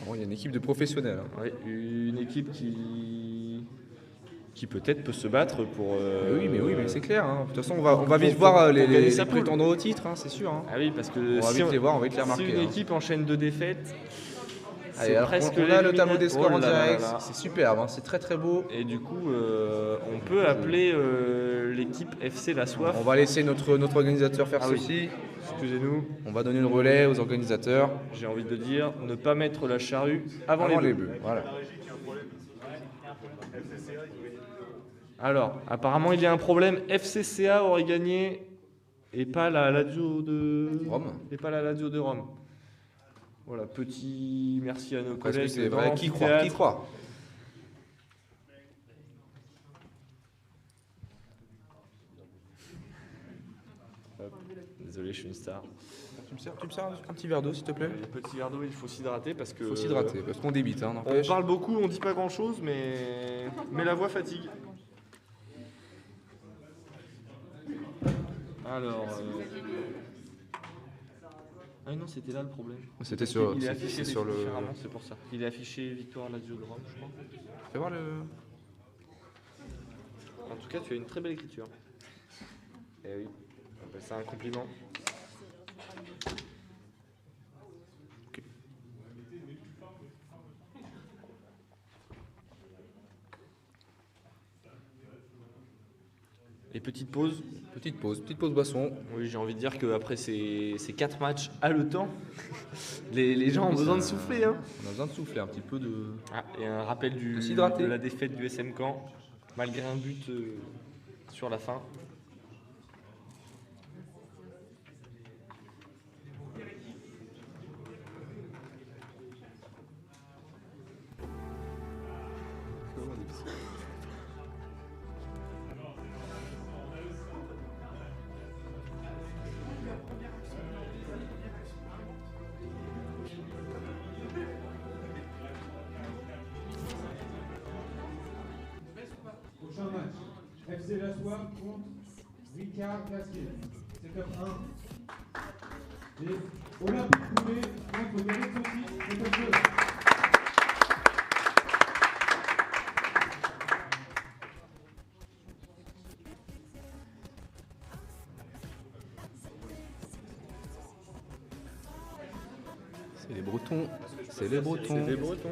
Bon, il y a une équipe de professionnels. Hein. Ouais, une équipe qui peut-être peut se battre pour. Oui, mais c'est clair. Hein. De toute façon, on va vite pour- voir pour gagner les sa poule. prétendants au titre, hein, c'est sûr. Hein. Ah oui, parce que On va vite les voir, on va vite les si remarquer. une hein. équipe enchaîne 2 défaites, Allez, c'est alors, presque on a le tableau des scores Oh en là là direct, là là. c'est superbe, hein, c'est très très beau. Et du coup, on peut appeler l'équipe FC La Soif. On va laisser notre organisateur faire Ah oui. ceci. Excusez-nous, On va donner le relais aux organisateurs j'ai envie de dire, ne pas mettre la charrue avant, avant les les bœufs. bleus. Voilà. Alors, apparemment, il y a un problème. FCCA aurait gagné et pas la Lazio de Rome. Et pas la Lazio de Rome. Voilà, petit merci à nos Parce que collègues. c'est dans vrai, qui croit, l'amphithéâtre. qui croit. Désolé, je suis une star. Tu me sers un petit verre d'eau s'il te plaît? Les petits verres d'eau, il faut s'hydrater parce que. Il faut s'hydrater, parce qu'on débite, hein, On n'empêche. parle beaucoup, on dit pas grand chose, mais la voix fatigue. Alors. Ah non, c'était là le problème. C'était sur, Il est c'est- affiché c'est sur le... différemment, c'est pour ça. Il est affiché victoire Lazio de Rome, je crois. Fais voir le... En tout cas, tu as une très belle écriture. Eh oui, on appelle ça un compliment. Et petite pause. Petite pause boisson. Oui, j'ai envie de dire qu'après ces 4 matchs haletants, les gens ont besoin de souffler. Hein. On a besoin de souffler un petit peu de... Ah, et un rappel De s'hydrater. de la défaite du SM Caen, malgré un but sur la fin. Prochain match, FC La Soif contre Ricard Gasquet. Setup 1. Et Olympique Roubaix contre Derek Saucy. Setup 2. C'est les Bretons. C'est les Bretons. C'est des Bretons.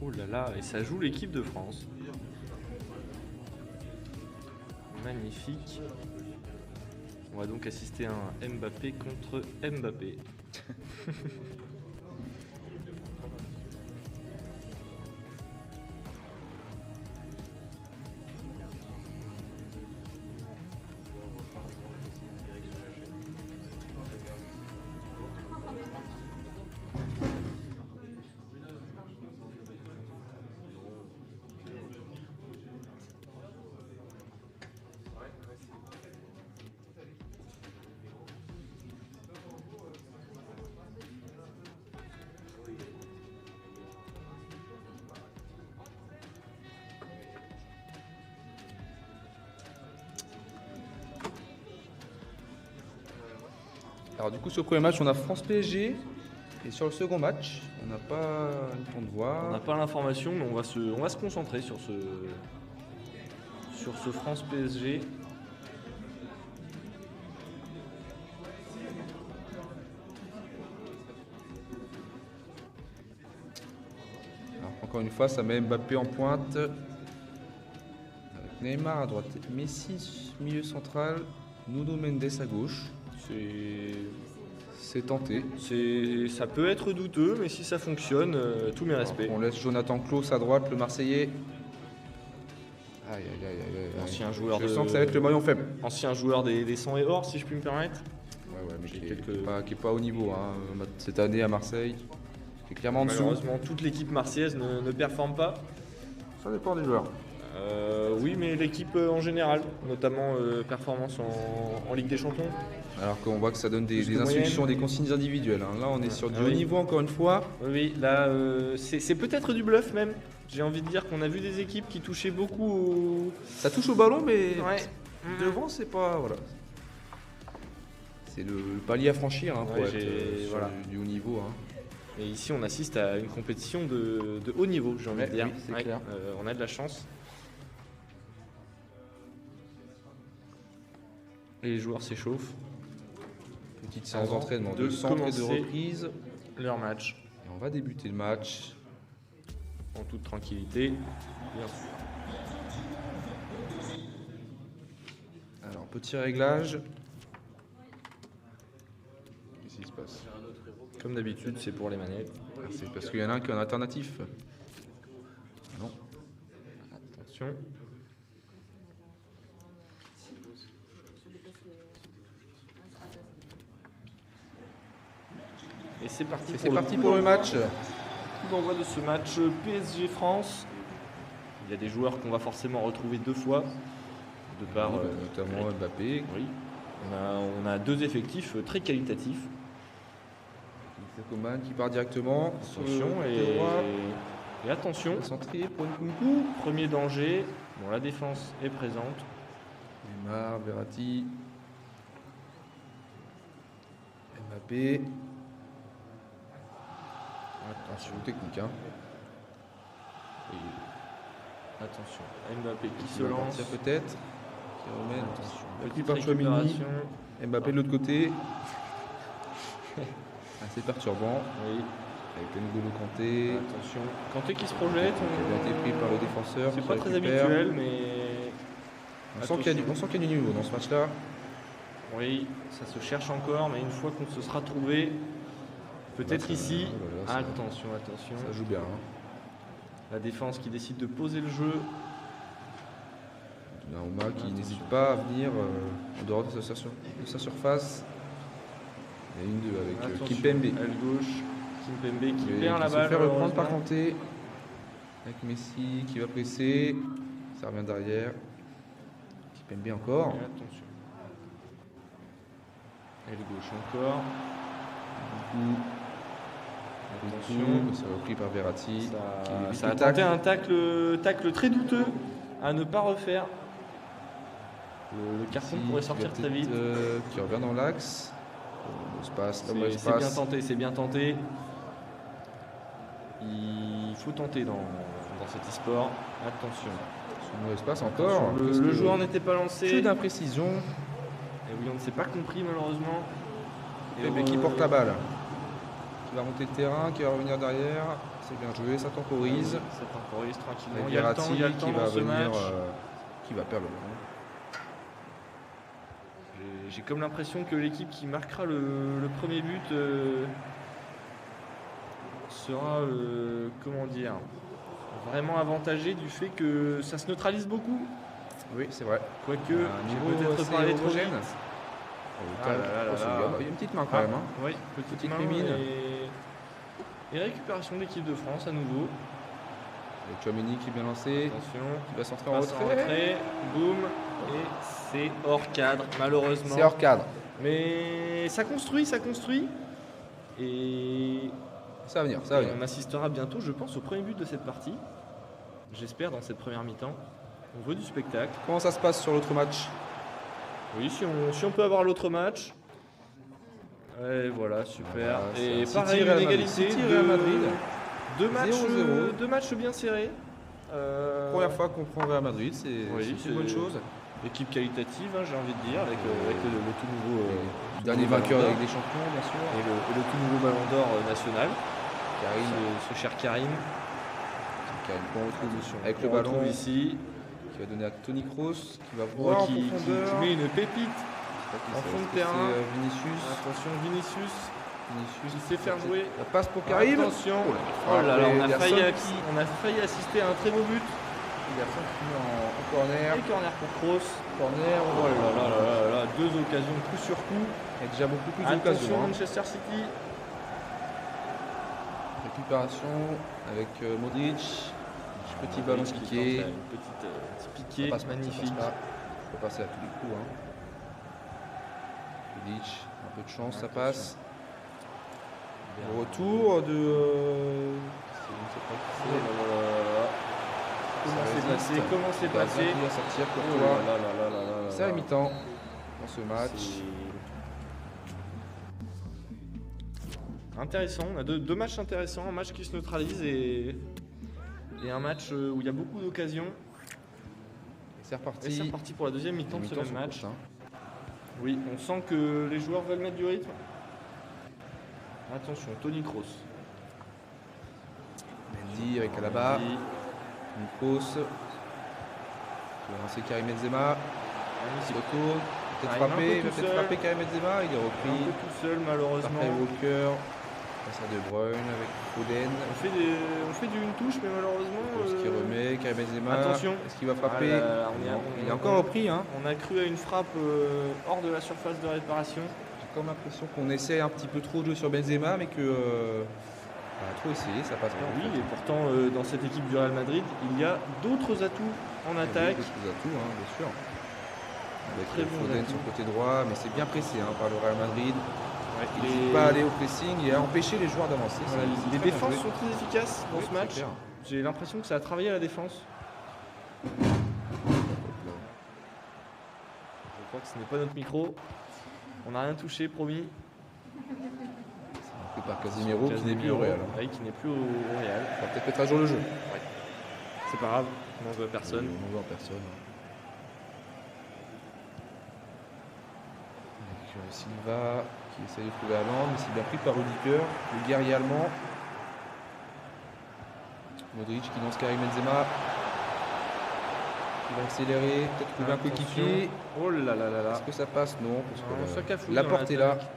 Oh là là, et ça joue l'équipe de France. Magnifique. On va donc assister à un Mbappé contre Mbappé. Alors du coup sur le premier match on a France-PSG et sur le second match on n'a pas le temps de On voir. n'a pas l'information, mais on va se concentrer sur ce France PSG. Alors, encore une fois ça met Mbappé en pointe. Avec Neymar à droite, Messi milieu central, Nuno Mendes à gauche. C'est tenté. Ça peut être douteux, mais si ça fonctionne, tous mes respects. Alors, on laisse Jonathan Klaus à droite, le Marseillais. Aïe aïe aïe aïe, aïe. Ancien joueur Je de- sens que ça va être le maillon faible. Ancien joueur des 100 et or, si je puis me permettre. Ouais, mais J'ai qui est quelques- pas au niveau hein, cette année à Marseille. Qui est clairement en dessous. Malheureusement, toute l'équipe marseillaise ne performe pas. Ça dépend des joueurs. Oui, mais l'équipe en général, notamment performance en Ligue des Champions. Alors qu'on voit que ça donne Plus des que instructions, moyenne. des consignes individuelles. Hein. Là, on est sur du Ah haut oui. niveau encore une fois. Oui, là, c'est peut-être du bluff même. J'ai envie de dire qu'on a vu des équipes qui touchaient beaucoup au... Ça touche au ballon, mais Ouais. devant, c'est pas. Voilà. C'est le palier à franchir hein, pour Ouais, être sur voilà. du haut niveau. Hein. Et ici, on assiste à une compétition de haut niveau, j'ai envie Ouais, de dire. oui, c'est clair. On a de la chance. Et les joueurs s'échauffent Petite séance Avant d'entraînement, de de centre et de commencer. reprise. leur match Et on va débuter le match. en toute tranquillité. Bien sûr. Alors, petit réglage. Qu'est-ce qui se passe? Comme d'habitude, c'est pour les manettes. Ah, c'est parce qu'il y en a un qui est en alternatif. Non. Attention. Et c'est parti. Et c'est parti pour le match. Coup d'envoi de ce match PSG France. Il y a des joueurs qu'on va forcément retrouver deux fois, de par. Notamment Mbappé. Oui. On a deux effectifs très qualitatifs. Coman qui part directement. Attention sur le et, côté droit. et attention. Centré pour Nkunku. Premier danger. Bon, la défense est présente. Neymar, Verratti. Mbappé. Attention, technique. Hein. Attention. Mbappé qui Qui se va lance. partir peut-être. Qui remène. Attention. Petit Petite par Chouamini. récupération. Mbappé de l'autre côté. Assez perturbant. Oui. Avec N'Golo Kanté. Attention. Kanté qui se projette. Qui a bien été pris par le défenseur. C'est qui pas très récupère. habituel, mais. On sent qu'il y a du niveau dans ce match-là. Oui, ça se cherche encore, mais une fois qu'on se sera trouvé, peut-être Là, ça- ici. oh là là, ça- Attention, attention. Ça joue bien. Hein. La défense qui décide de poser le jeu. Naouma qui n'hésite pas à venir en dehors de sa surface. Et une 2 avec Attention, Kimpembe. aile gauche. Kimpembe qui Et perd la qui balle. se fait reprendre par malheureusement. Kanté. Avec Messi qui va presser. Ça revient derrière. Kimpembe encore. Et attention. Aile gauche encore. Attention. C'est repris par Verratti. Ça, qui évite ça a le tacle. tenté un tacle très douteux à ne pas refaire. Le carton Messi pourrait qui sortir va très peut-être, vite. qui revient dans l'axe. L'espace, là où C'est bien l'espace. tenté, c'est bien tenté. Il faut tenter dans cet e-sport. Attention. Sur l'espace encore. Attention, le joueur n'était pas lancé. Plus d'imprécision. Et oui, on ne s'est pas compris malheureusement. Et qui porte la balle. Qui va monter le terrain, qui va revenir derrière. C'est bien joué, ça temporise. Ça temporise tranquillement. Et Il y a le temps, Verratti il y a le temps qui dans va ce venir, match. qui va perdre le ballon. J'ai comme l'impression que l'équipe qui marquera le premier but sera, comment dire, vraiment avantagée du fait que ça se neutralise beaucoup. Oui, c'est vrai. Quoique, Un j'ai niveau peut-être assez parlé trop homogène. vite. Ah, là là là là. il y a une petite main quand même. Hein. Oui, petite main mimine. et récupération de l'équipe de France à nouveau. Avec Tchouaméni qui est bien lancé, Attention, qui va centrer en passe en retrait. retrait, boum, et c'est hors cadre malheureusement. C'est hors cadre. Mais ça construit, et Ça va venir, ça va Et venir. on assistera bientôt, je pense, au premier but de cette partie. J'espère dans cette première mi-temps. On veut du spectacle. Comment ça se passe sur l'autre match? Oui, si on peut avoir l'autre match. Et voilà, super. Voilà, et c'est pareil, City, une Real Madrid. égalité. City, Real Madrid. Deux matchs bien serrés. Première fois qu'on prend Real Madrid, c'est c'est une bonne chose. Équipe qualitative, hein, j'ai envie de dire, avec le tout nouveau. Dernier nouveau vainqueur Ballon avec d'Or. des champions, bien sûr. Et le tout nouveau ballon d'or national. Karim, Ce cher Karim. qu'on retrouve avec Qu'on le ballon, retrouve ici. qui va donner à Toni Kroos, qui va voir en Qui profondeur. met une pépite. en fond de terrain. C'est Vinicius. Attention, Vinicius. Vinicius qui sait faire jouer. La passe pour Karim. Attention. Oh là là, on il y a a failli assister à un très beau but. Il a fini en corner. Et corner pour Kroos. Corner. Oh là là là là là, deux occasions coup sur coup. Il y a déjà beaucoup plus Attention d'occasions. Hein. Manchester City. Récupération avec Modric. Petit ballon Modric qui piqué. tente un petit piqué Ça passe pas, magnifique. ça passe pas. On peut passer à tous les coups. Hein. Modric, un peu de chance, ça passe. Le retour de. Comment c'est passé? Comment c'est passé? Il va sortir pour Oh toi. là là là là là là C'est à la là. mi-temps dans ce match. C'est intéressant, on a deux matchs intéressants, un match qui se neutralise et un match où il y a beaucoup d'occasions. C'est Et c'est reparti. reparti pour la deuxième mi-temps de ce Mi-temps même sont match. courtes, hein. Oui, on sent que les joueurs veulent mettre du rythme. Attention, Toni Kroos. Mendy avec Alaba. Mendy. Toni Kroos. Il va lancer Karim Benzema. Il Magnifique. se retourne. Peut-être Ah, il est un frapper. peu Il va tout peut-être seul. frapper Karim Benzema. Il est Un repris peu tout seul malheureusement. par Kyle Walker. Passe à De Bruyne avec Foden. On fait une touche mais malheureusement. Ce qui remet Karim Benzema. Attention. Est-ce qu'il va frapper? Ah là là, Non. Il est encore repris. Hein. On a cru à une frappe hors de la surface de réparation. J'ai comme l'impression qu'on essaie un petit peu trop de jouer sur Benzema, mais que on a trop essayé, ça passe pas. Oui, et pourtant dans cette équipe du Real Madrid, il y a d'autres atouts en attaque. D'autres atouts, hein, bien sûr. Avec Très bons Foden atouts. sur le côté droit, mais c'est bien pressé hein, par le Real Madrid. Ouais, Il n'hésite pas à aller au pressing et à empêcher les joueurs d'avancer. Voilà, C'est les très bien défenses joué. sont très efficaces dans Oui, ce match. c'est clair. J'ai l'impression que ça a travaillé à la défense. Je crois que ce n'est pas notre micro. On n'a rien touché, promis. Fait par Casemiro qui n'est plus au Real. Hein. Oui, qui n'est plus au Real. On va peut-être mettre à jour le jeu. C'est pas grave, on n'en veut personne. On n'en voit personne. Avec Silva qui essaie de trouver Haaland, mais c'est bien pris par Rudiger, le guerrier allemand. Modric qui lance Karim Benzema. Il va accélérer, peut-être trouver un coéquipier. Oh là là là là. Est-ce que ça passe? Non, parce Non, que ça cafouille la dans porte est là. l'attaque.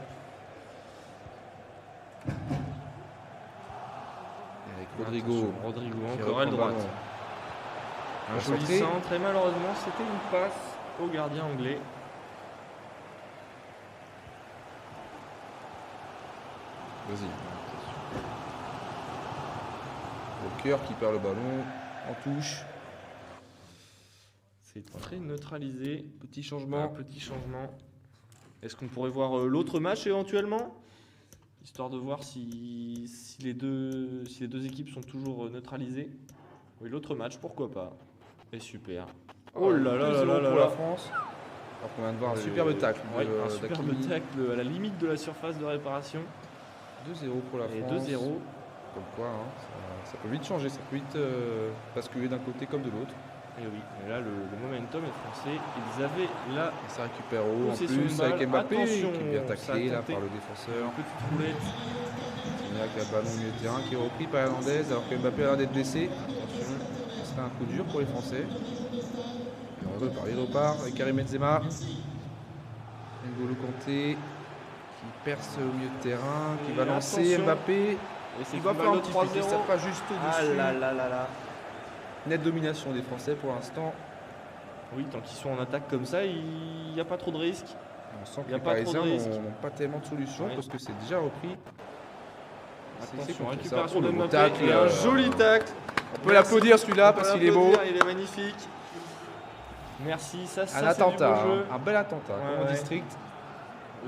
Et avec Rodrigo. Attention, Rodrigo, qui encore à reprend le droite. ballon. Un joli Concentré. centre et malheureusement c'était une passe au gardien anglais. Vas-y. Walker qui perd le ballon en touche. C'est très neutralisé. Petit Un changement. petit changement. Est-ce qu'on pourrait voir l'autre match éventuellement? Histoire de voir si les deux équipes sont toujours neutralisées. Oui, l'autre match, pourquoi pas. Et super. Oh là là là 2-0 là là pour là. la France. Alors qu'on vient de voir un superbe tacle. Ouais, de- un superbe d'Hakimi. tacle à la limite de la surface de réparation. 2-0 pour la Et France. 2-0. Comme quoi, hein, ça peut vite changer, ça peut vite basculer d'un côté comme de l'autre. Et oui, et là le momentum est français. Ils avaient la Et ça récupère haut en possession de plus balle. avec Mbappé Attention, qui est bien ça a taclé là tenté. par le défenseur. petite roulette. Qui vient Là, il y a le ballon au milieu de terrain qui est repris par Hernandez alors que Mbappé a l'air d'être blessé. Attention, ce serait un coup dur pour les Français. Il repart avec Karim Benzema. N'Golo Kanté qui perce au milieu de terrain, qui va lancer attention. Mbappé. Et c'est Il va une faire balle un de petit 3-0. flic, ça pas juste Ah au-dessus. là là là là. Nette domination des Français pour l'instant. Oui, tant qu'ils sont en attaque comme ça, il n'y a pas trop de risques. On sent que Y a les pas trop de Parisiens risques. n'ont pas tellement de solutions Ouais. parce que c'est déjà repris. Attention, contre récupération ça. de Oh, le Mbappé. tacle, Et un joli tacle. On peut l'applaudir celui-là parce qu'il est beau. Il est magnifique. Merci, ça Un c'est du attentat, beau jeu. un bel attentat, Ouais, comme on ouais. dit strict.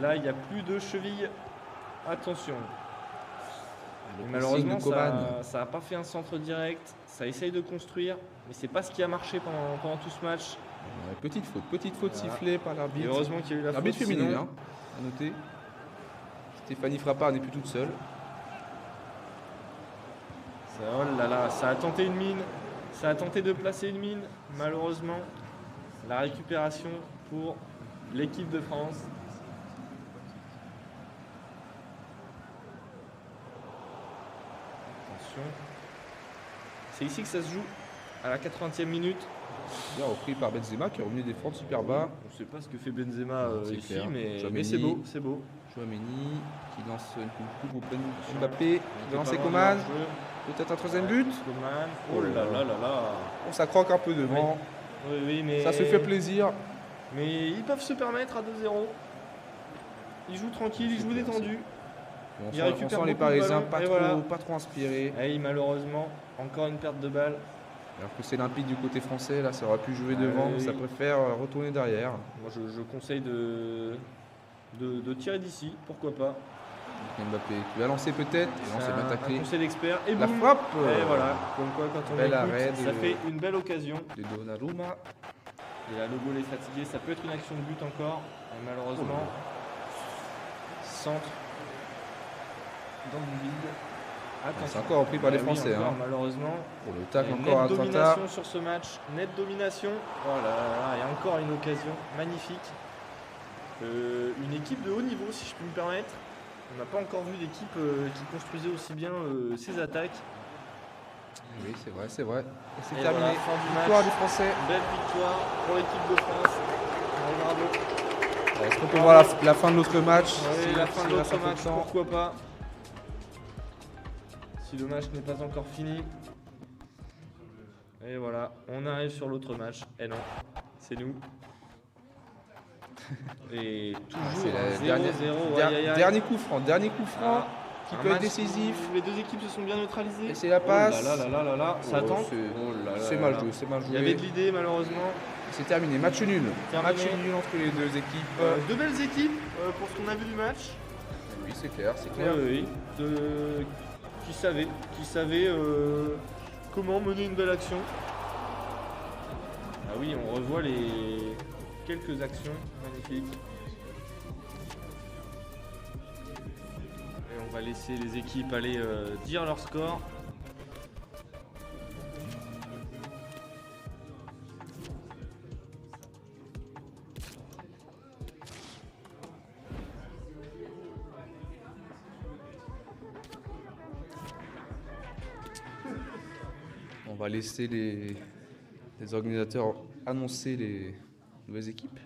Là, il n'y a plus de cheville. Attention. Le Malheureusement, pressing de Coman. ça n'a pas fait un centre direct. Ça essaye de construire, mais c'est pas ce qui a marché pendant tout ce match. Ouais, petite faute Voilà. sifflée par Et l'arbitre. heureusement qu'il y a eu la faute. L'arbitre féminine, sinon- hein, à noter. Stéphanie Frappard n'est plus toute seule. Oh là là, ça a tenté une mine. Ça a tenté de placer une mine. Malheureusement, la récupération pour l'équipe de France. Attention. C'est ici que ça se joue, à la 80e minute. Bien repris par Benzema qui est revenu défendre super bas. On ne sait pas ce que fait Benzema C'est ici, clair. mais Tchouaméni. c'est beau, c'est beau. Chouameni qui lance une coupe au Mbappé, qui va lancer Pas Coman. loin du hors-jeu. Peut-être un troisième but. Coman. Oh là là là là. On ça croque un peu devant. Oui, oui, mais... Ça se fait plaisir. Mais ils peuvent se permettre à 2-0. Ils jouent tranquille, ils jouent détendu. On Il sent, récupère on sent beaucoup les de Parisiens ballons, pas et trop, voilà. pas trop inspirés. Et malheureusement, encore une perte de balle. Alors que c'est limpide du côté français, là ça aurait pu jouer Ah devant, oui. mais ça préfère retourner derrière. Moi, je conseille de tirer d'ici, pourquoi pas. Mbappé qui va lancer peut-être, et non c'est bien un taclé. conseil d'expert. Et La boum. frappe Et voilà, comme quoi quand on bel écoute, arrêt ça de- fait une belle occasion. de Donnarumma. Et là, le goal est fatigué, ça peut être une action de but encore. Et malheureusement, centre dans le vide. C'est encore repris par les Ah oui, Français. encore, Hein. malheureusement. Pour le tacle Et encore à nette Atlanta. domination sur ce match, nette domination. Voilà, et encore une occasion magnifique. Une équipe de haut niveau, si je puis me permettre. On n'a pas encore vu d'équipe qui construisait aussi bien ses attaques. Oui, c'est vrai, c'est vrai. Et c'est Et terminé. voilà, fin du match. Victoire du Français. Belle victoire pour l'équipe de France. Bravo. Est-ce qu'on peut voir la fin de l'autre match Ouais, si- la fin si de il l'autre reste un peu match, temps. pourquoi pas. Si le match n'est pas encore fini. Et voilà, on arrive sur l'autre match. Et non, c'est nous. Et toujours C'est la 0-0. dernière- aïe, aïe, aïe. Dernier coup franc Ah, qui un peut être match décisif. où les deux équipes se sont bien neutralisées. Et c'est la passe. Oh là là là là là, ça Oh, tente. c'est- Oh là là C'est là mal là. joué, c'est mal Il y avait joué. de l'idée malheureusement. C'est terminé, match nul. Terminé. Match nul entre les deux équipes. Deux belles équipes pour ce qu'on a vu du match. Oui, c'est clair, c'est Oui, clair. oui, qui savait comment mener une belle action. Ah oui, on revoit les quelques actions magnifiques. Et on va laisser les équipes aller dire leur score. On va laisser les organisateurs annoncer les nouvelles équipes.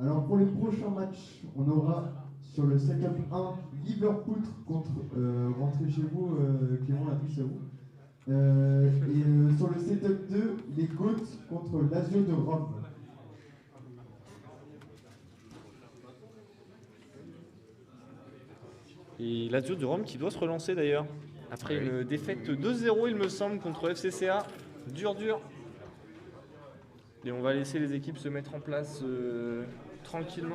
Alors pour les prochains matchs, on aura sur le setup 1 Liverpool contre rentrez chez vous, Clément, la plus à vous. Sur le setup 2, les Goats contre Lazio de Rome. Et Lazio de Rome qui doit se relancer d'ailleurs. Après une défaite 2-0 il me semble contre FCCA. Dur. Et on va laisser les équipes se mettre en place tranquillement.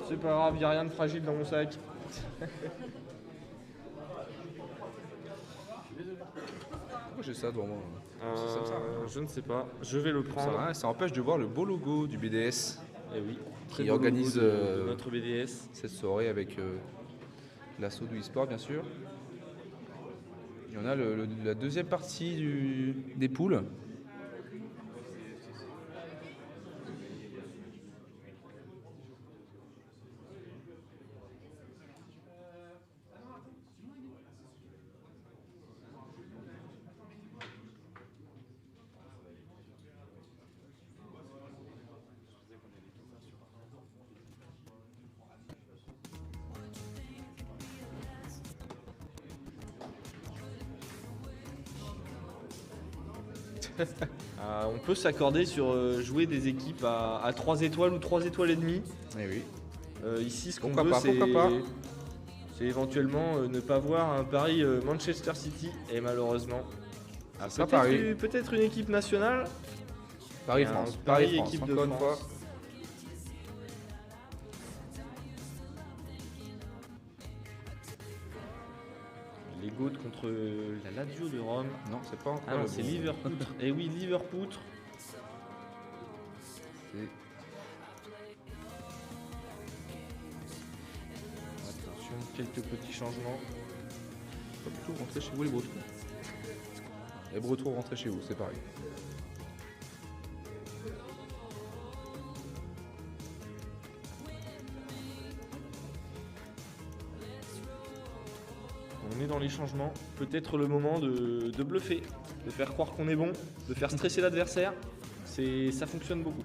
C'est pas grave, il n'y a rien de fragile dans mon sac. Pourquoi j'ai ça devant moi? Ça me sert à rien. Je ne sais pas. Je vais le Ça sert à prendre. rien, ça empêche de voir le beau logo du BDS Eh oui. qui beau logo organise de notre BDS. cette soirée avec l'assaut du e-sport, bien sûr. Et on a la deuxième partie des poules. On peut s'accorder sur jouer des équipes à 3 étoiles ou 3 étoiles et demie. Eh oui. Ici, ce qu'on Pourquoi veut, pas, pourquoi pas. c'est éventuellement ne pas voir un Paris Manchester City. Et malheureusement, Ça, Paris. peut-être une équipe nationale. Paris-France. Paris, Paris-France, équipe de encore une France. fois. Les Goths contre la Lazio de Rome. Non, c'est pas encore. Ah non, le c'est bon. Liverpoutre. Et oui, Liverpoutre. C'est- Attention, quelques petits changements. Pas du tout rentrer chez vous, les Bretons. Les Bretons rentrez chez vous, c'est pareil. On est dans les changements. Peut-être le moment de bluffer, de faire croire qu'on est bon, de faire stresser l'adversaire. Ça fonctionne beaucoup.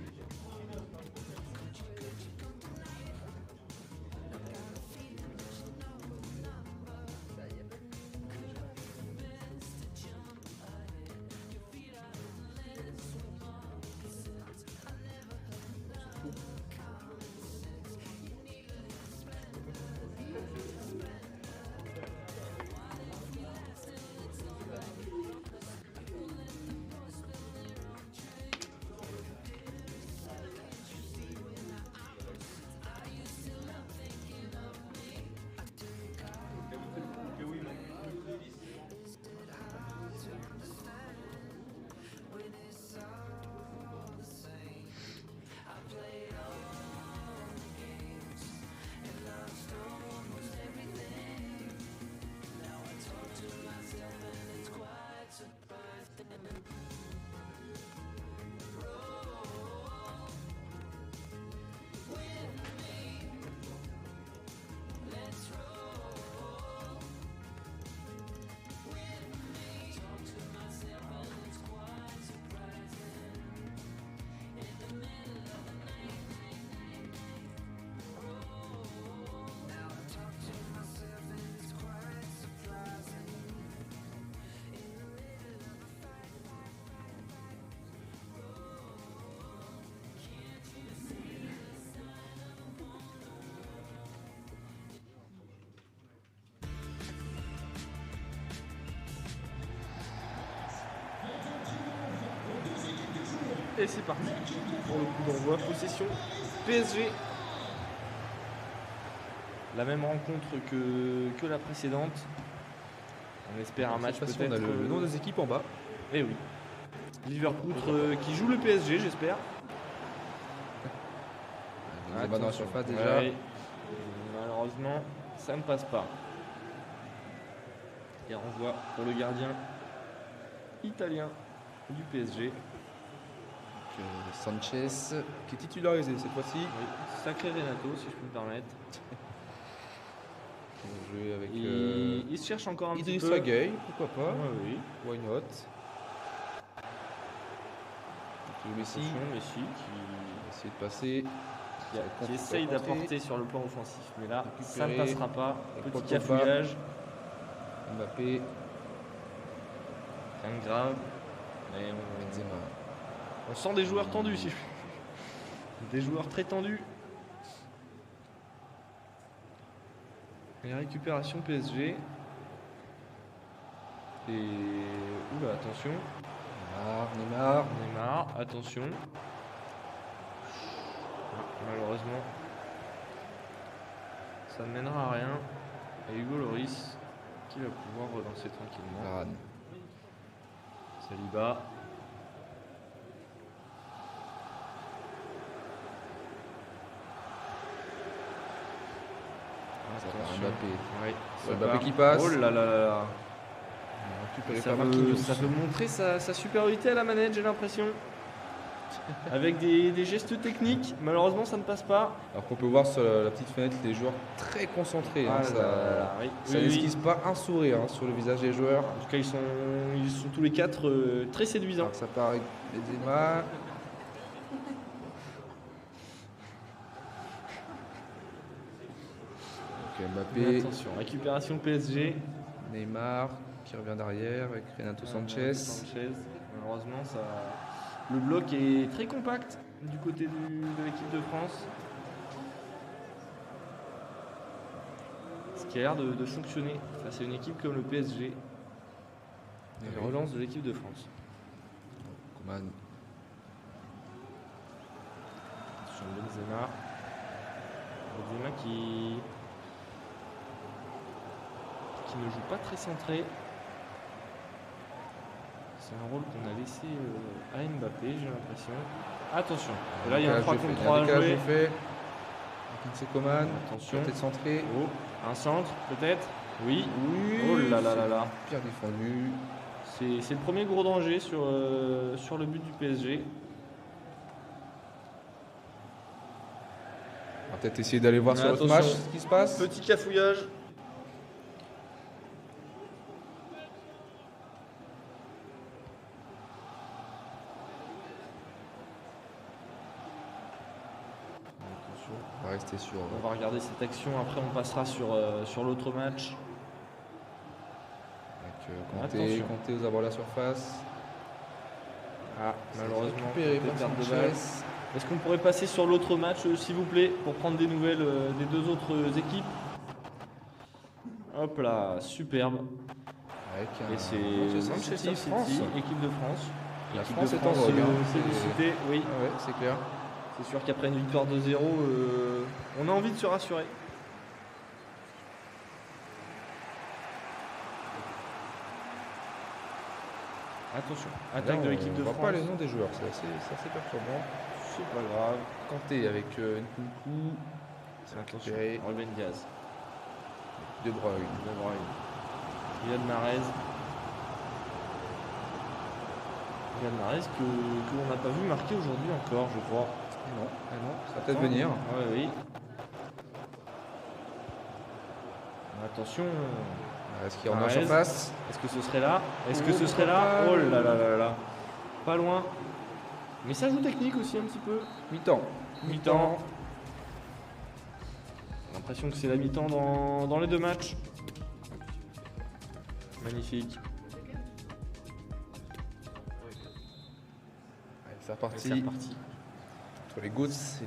Et c'est parti pour le coup d'envoi. Possession PSG. La même rencontre que la précédente. On espère un match Cette fois-ci, peut-être. on a le nom des équipes en bas. Eh oui. Liverpoutre qui joue le PSG, j'espère. On est dans la Attention. surface déjà. Ouais. Malheureusement, ça ne passe pas. Et renvoi pour le gardien italien du PSG. Sanchez qui est titularisé cette fois-ci. Oui, sacré Renato, si je peux me permettre. On va jouer avec Il se cherche encore un petit Idrissa peu. Gueye, pourquoi pas. Ouais, oui. Why not? Donc, Messi Messi va essayer de passer. qui essaye d'apporter sur le plan offensif. Mais là, ça ne Récupérer. passera pas. Et Petit Pogba. cafouillage. Mbappé, Rien de grave. Mais Benzema. on sent des joueurs tendus ici. Des joueurs très tendus. Et récupération PSG. Et. Oula, attention. Neymar. Neymar, attention. Malheureusement, ça ne mènera à rien. Et Hugo Lloris qui va pouvoir relancer tranquillement. Varane. Saliba. Mbappé. Ouais, C'est Mbappé qui passe. Oh là là là là. On a récupéré Ça par veut, Marquinhos. ça veut montrer sa supériorité à la manette, j'ai l'impression. Avec des gestes techniques, malheureusement ça ne passe pas. Alors qu'on peut voir sur la petite fenêtre les joueurs très concentrés. Hein, Ah ça là là là, oui. ça Oui, n'esquisse pas un sourire hein, sur le visage des joueurs. En tout cas, ils sont tous les quatre très séduisants. Alors ça part avec Benzema. Ok, Mbappé, Attention, récupération PSG. Neymar qui revient derrière avec Renato Sanchez. Malheureusement, le bloc est très compact du côté de l'équipe de France. Ce qui a l'air de fonctionner face à une équipe comme le PSG. La relance de l'équipe de France. Coman. Attention, Benzema. Benzema qui ne joue pas très centré. C'est un rôle qu'on a laissé à Mbappé, j'ai l'impression. Attention, et là il y a un 3 contre 3 à jouer. C'est Coman. Attention. Peut-être centré. Oh, un centre peut-être. Oui. Oui. Oh là là là là. Bien défendu. C'est le premier gros danger sur le but du PSG. On va peut-être essayer d'aller voir sur l'autre match Attention. ce qui se passe. Petit cafouillage. Attention. On va rester sur. On va regarder cette action, après on passera sur l'autre match. Avec Attention. Kanté aux abords de la surface. Ah, malheureusement, Récupéré peut-être par perte de Sanchez. balle. Est-ce qu'on pourrait passer sur l'autre match, s'il vous plaît, pour prendre des nouvelles des deux autres équipes? Hop là, superbe. Avec Et c'est Manchester City, France. équipe de France. La Équipe France de est en France, vogue. Hein. félicité, oui. Ah ouais, c'est clair. C'est sûr qu'après une victoire de 0, on a envie de se rassurer. Attention, attaque de l'équipe de On voit France. pas les noms des joueurs, c'est assez perturbant. C'est pas grave. Kanté avec Nkunku. Attention, récupéré. Ruben Diaz. De Bruyne. De Bruyne. Riyad Mahrez. Riyad Mahrez que l'on n'a pas vu marquer aujourd'hui encore, je crois. Non, ça va peut-être venir. Ouais, oui. Attention. Est-ce qu'il rentre en Mahrez. surface? Est-ce que ce serait là? Est-ce que Oh, ce serait là? pas. Oh là là là là. Pas loin. Mais ça joue technique aussi un petit peu. Mi-temps. Mi-temps. J'ai l'impression que c'est la mi-temps dans les deux matchs. Magnifique. Allez, c'est Et reparti. c'est reparti. Entre les Goats, c'est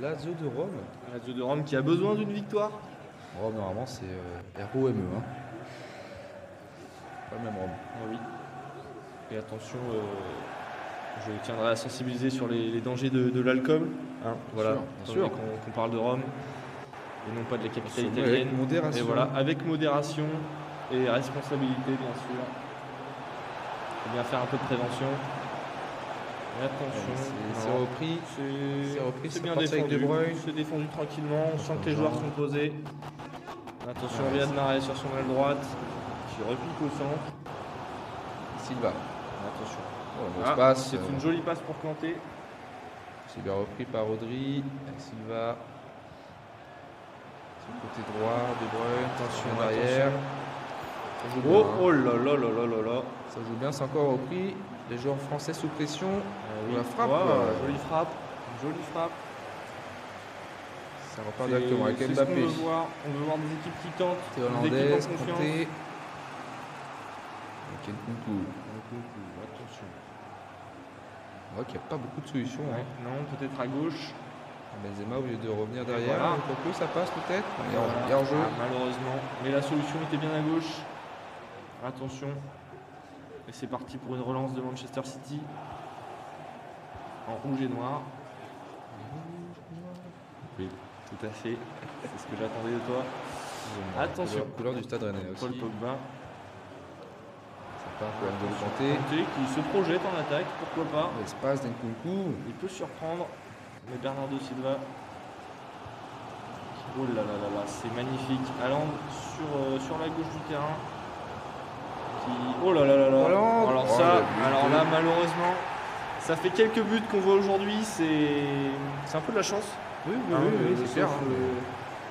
la Lazio de Rome. La Lazio de Rome qui a besoin d'une victoire. Rome, normalement, c'est ROME. Hein. Pas le même Rome. Ah oui. Et attention, je tiendrai à sensibiliser sur les dangers de l'alcool. Hein, voilà, bien étant sûr. donné qu'on parle de Rome et non pas de la capitale Consommé italienne. avec modération. Et voilà, avec modération et responsabilité, bien sûr. Il faut bien faire un peu de prévention. Et attention, C'est non, repris. C'est repris, c'est c'est bien reparti avec défendu. De Bruyne. C'est défendu tranquillement. On sent que les joueurs sont posés. Attention, Ouais, Riyad Mahrez sur son aile droite qui repique au centre. Silva. Attention. Oh, bon Ah, espace. c'est une jolie passe pour planter. C'est bien repris par Rodri. Avec Silva. Sur le côté droit. De Bruyne. Attention derrière. Ça joue bien, Oh, hein. oh là là là là là là. Ça joue bien, c'est encore repris. Les joueurs français sous pression. La frappe. Jolie frappe. Jolie frappe. Ça repart directement avec C'est ce qu'on Mbappé. veut voir. On veut voir des équipes qui tentent, Côté des hollandaise, équipes en confiance. Kanté. Avec Nkunku. Attention. On voit qu'il n'y a pas beaucoup de solutions. Ouais, Hein. non, peut-être à gauche. Benzema au lieu de revenir derrière. Voilà. Quoique ça passe peut-être. Il y a Voilà. il y a en jeu. Ah, malheureusement. Mais la solution était bien à gauche. Attention. Et c'est parti pour une relance de Manchester City. En rouge et noir. Oui, tout à fait. C'est ce que j'attendais de toi. Attention. Couleur du stade rennais aussi. Paul Pogba. Ça Pas pour N'Golo Kanté. Kanté qui se projette en attaque, pourquoi pas. L'espace d'Nkunku. Il peut surprendre. Mais Bernardo Silva. Oh là là là là, c'est magnifique. Haaland sur la gauche du terrain. Oh là là là là. Haaland. Alors Oh, ça, le but alors de- là malheureusement, ça fait quelques buts qu'on voit aujourd'hui. C'est un peu de la chance. Oui, Hein, c'est clair. sauf,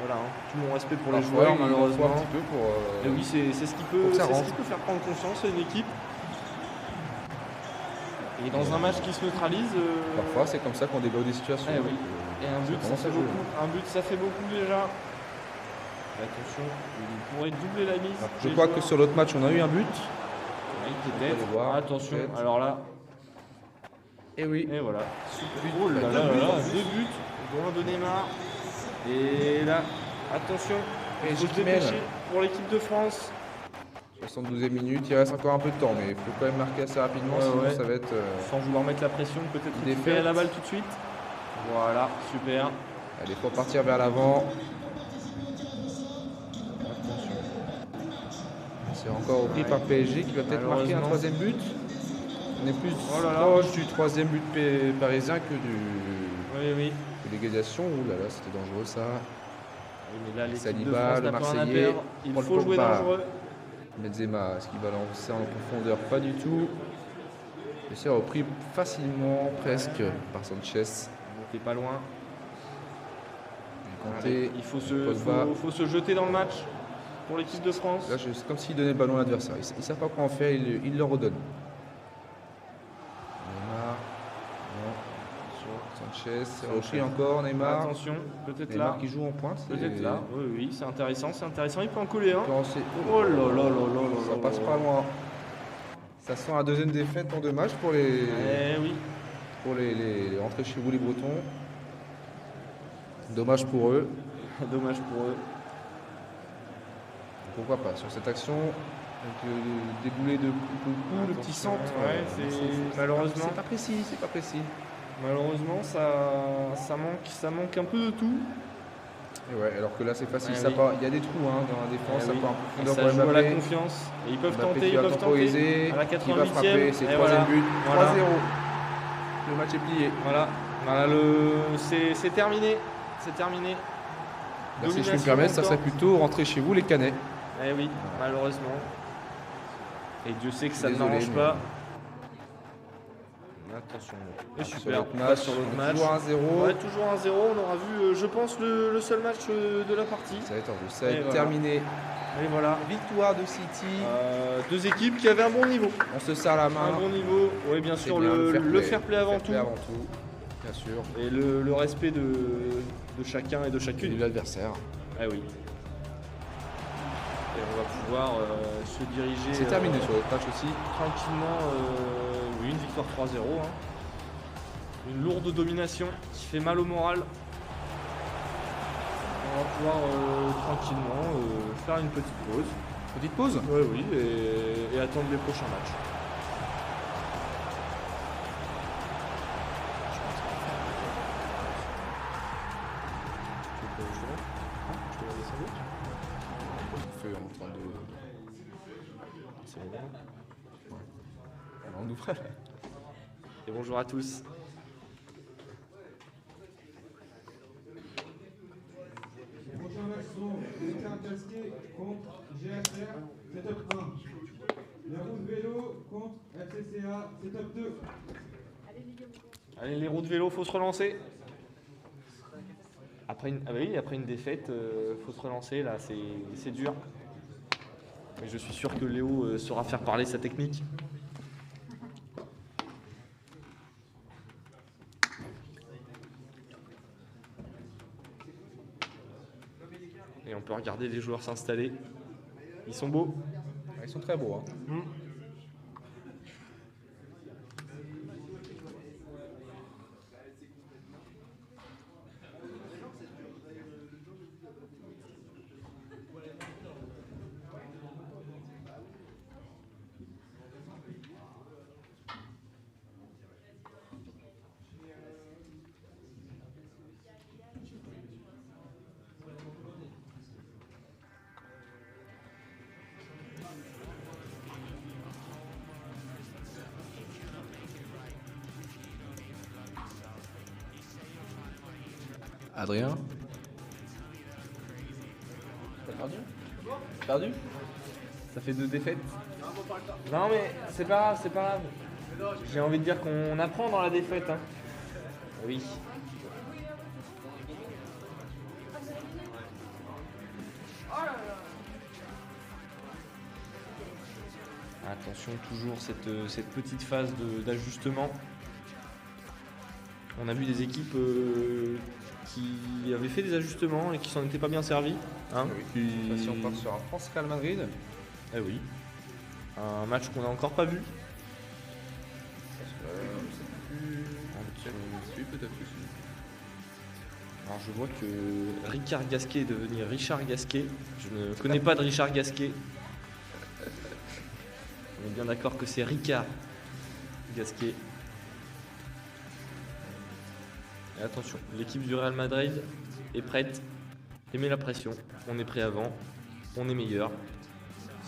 voilà, hein, tout mon respect pour les Parfois, joueurs il en faut malheureusement. un petit peu pour. Mais oui, c'est ce qui peut, pour que ça c'est ce rentre. qui peut faire prendre confiance à une équipe. Et dans un match qui se neutralise. Parfois, c'est comme ça qu'on débloque des situations. Eh oui. Donc, Et un but, ça commence fait à jouer. beaucoup. Un but, ça fait beaucoup déjà. Attention, il pourrait doubler la mise. Je crois que sur l'autre match, on a eu un but. Oui, On va peut-être. aller voir, Attention, peut-être. alors là, Et oui. et voilà. Super. But. Oh là Deux là buts. là, 2 buts. Droit de Neymar. Et là, attention, il faut PSG se qui mène. dépêcher pour l'équipe de France. 72e minute, il reste encore un peu de temps, mais il faut quand même marquer assez rapidement, Ouais, sinon ouais. ça va être. Sans vouloir mettre la pression, peut-être Défaite. récupérer la balle tout de suite. Voilà, super. Allez, il faut partir vers l'avant. Attention. C'est encore repris Ouais. par PSG qui va peut-être marquer un Malheureusement. troisième but. On est plus Oh là là. proche du troisième but parisien que Oui, oui. de l'égalisation. Ouh là là, c'était dangereux ça. Oui, mais là, l'équipe de Saliba, France le n'a pas rien à Marseillais, perdre. Il Paul faut jouer Pogba. dangereux. Benzema, est-ce qu'il va lancer en profondeur? Pas du tout. Et c'est repris facilement, presque, par Sanchez. T'es pas loin. Kanté. Allez, il faut Pogba. faut se jeter dans le match pour l'équipe de France. Là, c'est comme s'il donnait le ballon à l'adversaire. Ils ne savent pas quoi en faire, ils le redonnent. Neymar. Non. Sanchez. C'est repris encore, Neymar. Attention, peut-être Neymar là. qui joue en pointe. Peut-être là. Oui, oui, c'est intéressant, c'est intéressant. Il peut en coller un. Lancer. Oh là là là là là Ça là passe là. pas loin. Ça sent la deuxième défaite en 2 matchs pour les Eh oui. rentrer chez vous les Bretons. Dommage pour eux. Dommage pour eux. Pourquoi pas sur cette action avec le déboulé de Koulou, le petit centre. Ouais, c'est malheureusement. C'est pas précis, c'est pas précis. Malheureusement, ça manque un peu de tout. Et ouais, alors que là c'est facile, Ouais, ça oui. part. Il y a des trous hein, dans la défense, Eh ça oui. part un Et peu ça pour joue à la Mbappé. confiance. Et ils peuvent Mbappé tenter, qui ils va peuvent tenter. temporiser, À la qui va 88e. frapper, c'est le Et troisième voilà. but, 3-0. Voilà. Le match est plié. Voilà, c'est terminé. C'est terminé. Là, si je Domination peux me permettre, ça encore. serait plutôt rentrer chez vous les Canets. Eh oui, malheureusement. Et Dieu sait que ça ne Désolé, m'arrange mais- pas. Attention. Et Sur super, l'autre on match, passe sur l'autre match. toujours 1-0. Ouais, toujours 1-0. On aura vu, je pense, le seul match de la partie. Ça va être Et voilà. terminé. Et voilà. Victoire de City. Deux équipes qui avaient un bon niveau. On se serre la main. Un bon niveau. Oui, bien C'est sûr, bien, le fair play avant Fair tout. play avant tout, bien sûr. Et le respect de chacun et de Et chacune. de l'adversaire. Ah oui. Et on va pouvoir se diriger. C'est terminé sur l'autre match aussi. Tranquillement, oui, une victoire 3-0. Hein. Une lourde domination qui fait mal au moral. On va pouvoir tranquillement faire une petite pause. Petite pause. Oui, oui, et attendre les prochains matchs. Je te laisse aller. Feu en train de. C'est bon. Alors, on ouvre. Et bonjour à tous. Les prochains matchs sont Ricard Gasquet contre GHR, c'est top 1. Les routes vélo contre FCCA, c'est top 2. Allez, les roues de vélo, faut se relancer. Après une défaite, faut se relancer. Là, c'est dur. Mais je suis sûr que Léo saura faire parler sa technique. Et on peut regarder les joueurs s'installer. Ils sont beaux. Ils sont très beaux. Hein. Adrien. T'as perdu? Perdu? Ça fait 2 défaites. Non mais c'est pas grave, c'est pas grave. J'ai envie de dire qu'on apprend dans la défaite. Hein. Oui. Attention, toujours cette petite phase d'ajustement. On a vu des équipes qui avaient fait des ajustements et qui s'en étaient pas bien servis. Hein, Oui. Si on part sur un France-Real Madrid. Eh oui. Un match qu'on n'a encore pas vu. Oui, peut-être que si. Alors je vois que Ricard Gasquet est devenu Richard Gasquet. Je ne connais pas de Richard Gasquet. On est bien d'accord que c'est Ricard Gasquet. Et attention, l'équipe du Real Madrid est prête. Et met la pression. On est prêt avant. On est meilleur.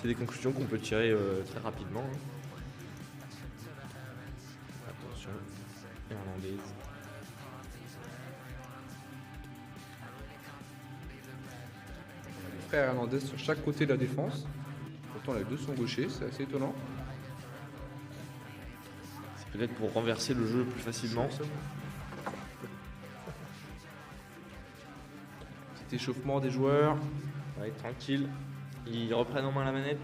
C'est des conclusions qu'on peut tirer très rapidement. Hein. Attention, irlandaise. Les frères Hernandez sur chaque côté de la défense. Pourtant les deux sont gauchers, c'est assez étonnant. C'est peut-être pour renverser le jeu plus facilement. Petit échauffement des joueurs. Ouais, tranquille. Ils reprennent en main la manette.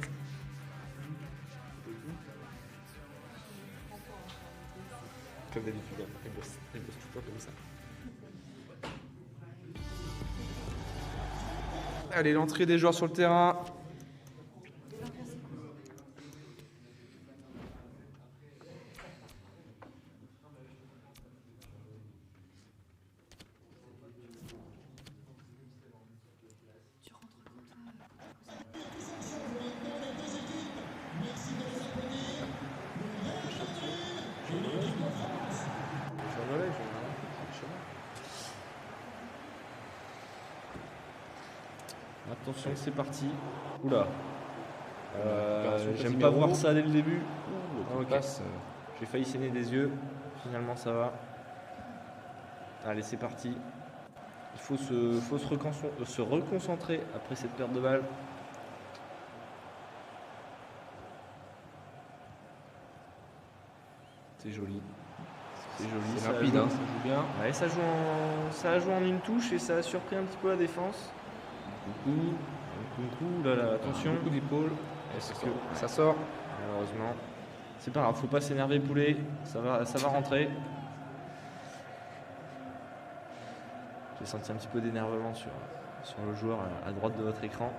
Comme d'habitude, hein. Ils bossent tout le temps comme ça. Allez, l'entrée des joueurs sur le terrain. Attention, c'est parti. Oula. Récupération J'aime pas Casemiro. voir ça dès le début. Le coup de Ok. passe. J'ai failli saigner des yeux. Finalement, ça va. Allez, c'est parti. Il faut se reconcentrer après cette perte de balle. C'est joli. C'est joli. C'est ça rapide, joue. hein, ça joue bien. Ouais, ça a joué en une touche et ça a surpris un petit peu la défense. Coucou, là, là, attention. Beaucoup d'épaules. Est-ce que Ça sort. malheureusement, c'est pas grave, faut pas s'énerver poulet, ça va rentrer. J'ai senti un petit peu d'énervement sur le joueur à droite de votre écran.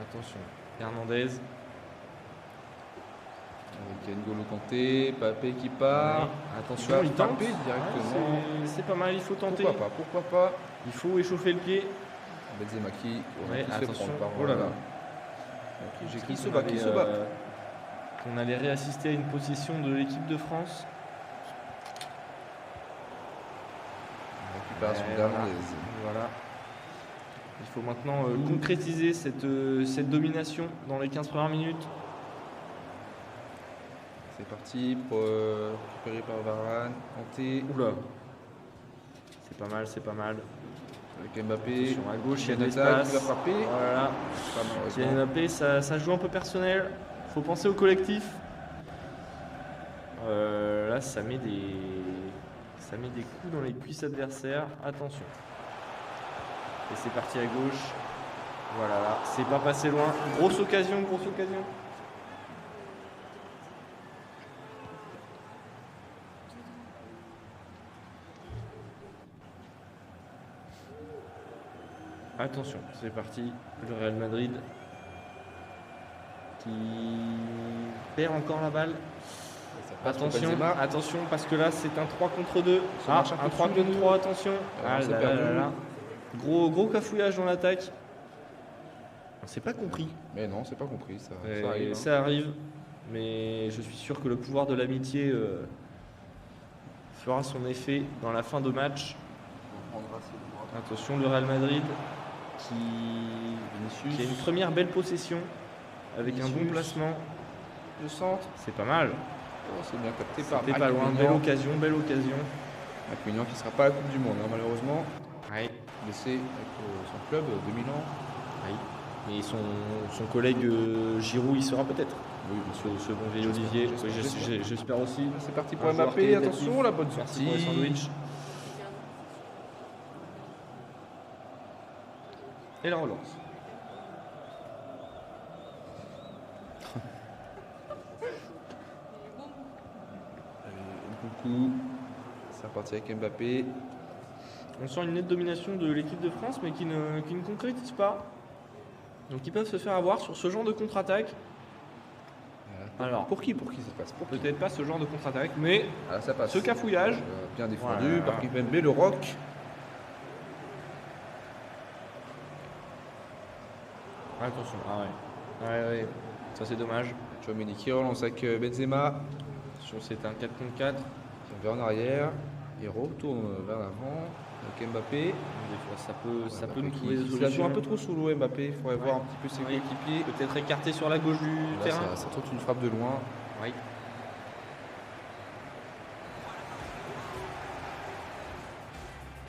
Attention, Hernandez. Avec N'Golo Kanté, Papé qui part. Ouais, attention, va il tente. frapper directement. Ouais, c'est pas mal, il faut tenter. Pourquoi pas. Il faut échauffer le pied. Benzema qui Ouais, se fait attention. prendre par Oh là là. J'ai Cru qui se qu'on bat, allait, qui se bat. qu'on allait réassister à une possession de l'équipe de France. Récupération Ouais, d'Hernandez. Voilà. Il faut maintenant concrétiser cette domination dans les 15 premières minutes. C'est parti pour récupérer par Varane, Kanté, Oula. C'est pas mal, c'est pas mal. avec Mbappé. Attention, à gauche, il y a de Kylian Mbappé l'espace. qui va frapper. Voilà. Pas malheureusement. Kylian Mbappé, ça joue un peu personnel. Faut penser au collectif. Là, ça met des coups dans les cuisses adversaires. Attention. Et c'est parti à gauche. Voilà, là, c'est pas passé loin. Grosse occasion, grosse occasion. Attention, c'est parti. Le Real Madrid qui perd encore la balle. Ça passe pour Attention, Benzema. attention, parce que là c'est un 3 contre 2. Ça marche un peu un 3 dessus, les contre deux. 3, attention. Ah, c'est là, perdu. là, là. Gros cafouillage dans l'attaque. On s'est pas compris. Mais non, c'est pas compris. Ça Et arrive. Hein. ça arrive. Mais je suis sûr que le pouvoir de l'amitié fera son effet dans la fin de match. Attention, le Real Madrid qui a une première belle possession. avec un bon Vinicius. placement. Le centre. C'est pas mal. Oh, c'est bien capté par C'était pas loin. Belle occasion, belle occasion. Mignon qui ne sera pas à la Coupe du Monde, hein, malheureusement. Ouais. Blessé avec son club de Milan. Oui. Mais son collègue Giroud, il sera peut-être. Oui, Ce bon vieil Olivier. j'espère. J'espère aussi. C'est parti pour Un joueur Mbappé, qualitatif. attention, la bonne Merci sortie. pour les sandwichs. Et la relance. Coucou. C'est reparti avec Mbappé. On sent une nette domination de l'équipe de France, mais qui ne concrétise pas. Donc ils peuvent se faire avoir sur ce genre de contre-attaque. Alors, Pour qui ça passe pour qui peut-être pas ce genre de contre-attaque, mais Ah, ça passe. ce cafouillage. Bien défendu Voilà. par Kimpembe, le rock. Attention, ah ouais. Ouais. Ça c'est dommage. Tchouaméni qui relance avec Benzema. Attention, c'est un 4 contre 4. Qui revient en arrière. Et retourne vers l'avant. Avec Mbappé. Des fois, ça peut nous Mbappé trouver des qui se la joue solutions. un peu trop sous l'eau, Mbappé. Il faudrait voir un petit peu ses Oui. coéquipiers. Peut-être écarté sur la gauche du Là, terrain. ça tente une frappe de loin. Oui.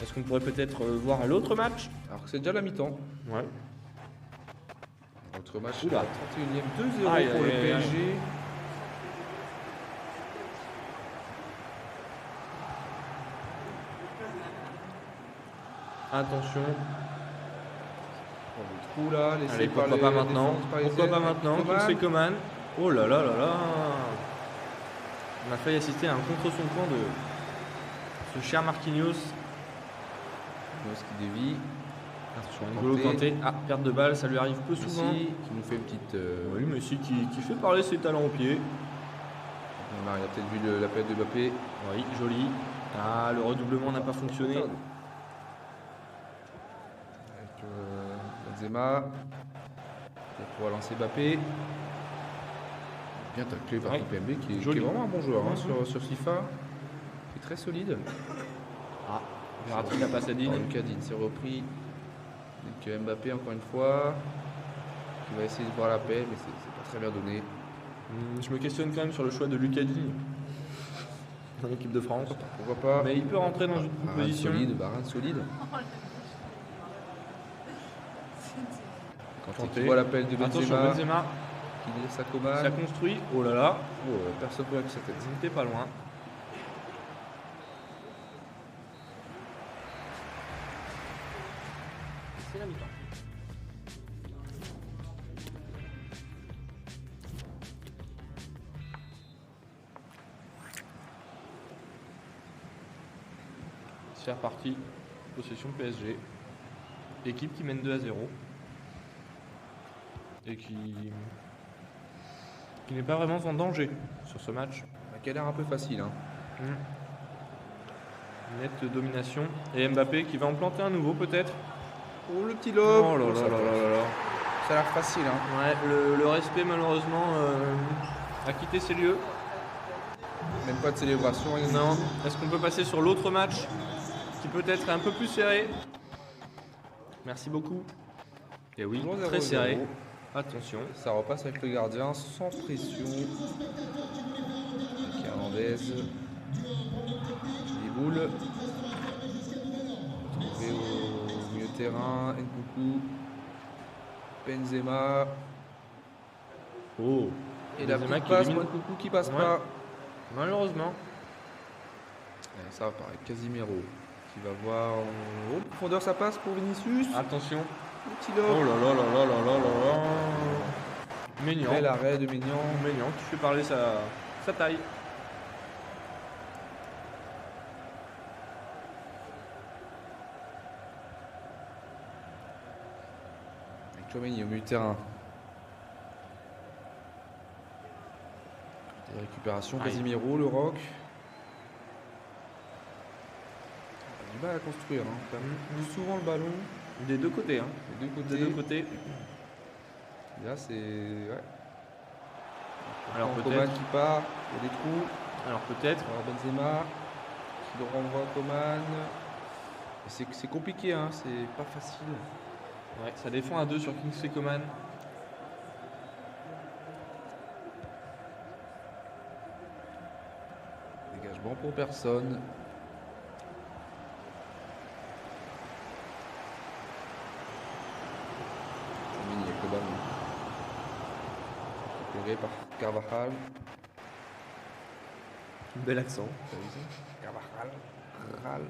Est-ce qu'on pourrait peut-être voir l'autre match? Alors que c'est déjà la mi-temps. Ouais. Autre match, Oula. 31e, 2-0 Aïe, pour aïe, le aïe, aïe. PSG. Attention. Le trou là, laissé Allez, par pourquoi les pas maintenant? défenses parisiennes. Pourquoi pas maintenant? Coman. Kingsley Coman. Oh là là là là. On a failli assister à un contre son camp de ce cher Marquinhos. Qui dévie. Attention, N'Golo Kanté. Ah, perte de balle, ça lui arrive peu souvent. Messi qui nous fait une petite. Oui, Messi qui fait parler ses talents au pied. Neymar, il a peut-être vu l'appel de Mbappé. Oui, joli. Ah, le redoublement n'a pas fonctionné. Avec Benzema. Pour lancer Mbappé. Bien taclé par Ouais. Kimpembe qui est Joli. vraiment un bon joueur hein, Mhm. sur FIFA. Qui est très solide. Ah, Verratti la passe à Digne. Lucadine s'est repris. Donc Mbappé encore une fois. Qui va essayer de voir l'appel, mais c'est pas très bien donné. Je me questionne quand même sur le choix de Lucas Digne dans l'équipe de France. Pourquoi pas? Mais il peut rentrer dans une Varane proposition. solide, Varane solide. Quand Kanté. il voit l'appel de Attention, Benzema, Benzema, qui laisse sa ça Coman. construit. Oh là là, Personne ne peut avec sa tête. ils n'étaient pas loin. C'est la mi-temps. C'est reparti. Possession PSG. Équipe qui mène 2-0. Et qui n'est pas vraiment en danger sur ce match. Qui a l'air un peu facile. Hein. Nette domination. Et Mbappé qui va en planter un nouveau peut-être. Oh le petit lobe. Oh là là ça là passe. là là. Ça a l'air facile. Hein. Ouais, le respect malheureusement a quitté ses lieux. Même pas de célébration. rien du Non. tout. Est-ce qu'on peut passer sur l'autre match qui peut-être est un peu plus serré? Merci beaucoup. Et oui, Toujours 0-0. très serré. Attention. Ça repasse avec le gardien sans pression. Avec Hernandez. Les boules. Retrouvé au milieu de terrain. Nkunku. Benzema. Oh. Et la Benzema petite qui passe élimine. pour Nkunku qui passe Ouais. pas. Malheureusement. Et ça va pareil. Casimiro qui va voir en profondeur ça passe pour Vinicius. Attention. Le petit Oh lobe. là là là là là là là là. Maignan. Bel arrêt de Maignan. Maignan qui fait parler sa taille. Avec Tchouaméni au milieu de terrain. Des récupérations, Aïe. Casimiro, le rock. On a du mal à construire. Hein. On perd plus souvent le ballon. Des deux côtés. Hein. Des deux côtés. Des deux côtés. Là, c'est. Ouais. Alors Coman peut-être. qui part. Il y a des trous. Alors peut-être. Alors Benzema qui le renvoie à Coman. Et c'est compliqué, hein. C'est pas facile. Ouais, ça défend à deux sur Kingsley Coman. Bon pour personne. Mini avec le ballon. Récupéré par Carvajal. Bel accent. T'as vu ça? Carvajal.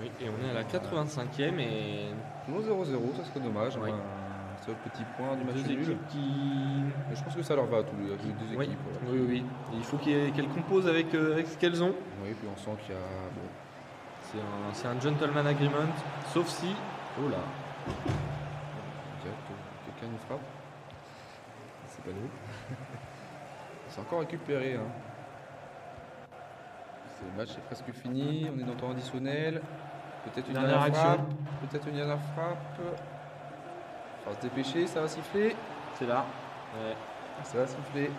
Oui, et on est à la 85e et Toujours 0-0, ça serait dommage. Oui. Un seul petit point du match deux nul. équipes qui... Mais je pense que ça leur va à tous les deux Oui, équipes. Voilà. oui, oui. Et il faut qu'elles composent avec ce qu'elles ont. Oui, puis on sent qu'il y a. Bon, C'est un gentleman agreement, sauf si... Oh là. direct, quelqu'un nous frappe. C'est pas nous. C'est encore récupéré. Hein. Le match est presque fini. On est dans le temps additionnel. Peut-être une Dernière dernière action. frappe. Peut-être une dernière frappe. Faut se dépêcher, ça va siffler. C'est là. Ouais. Ça va siffler.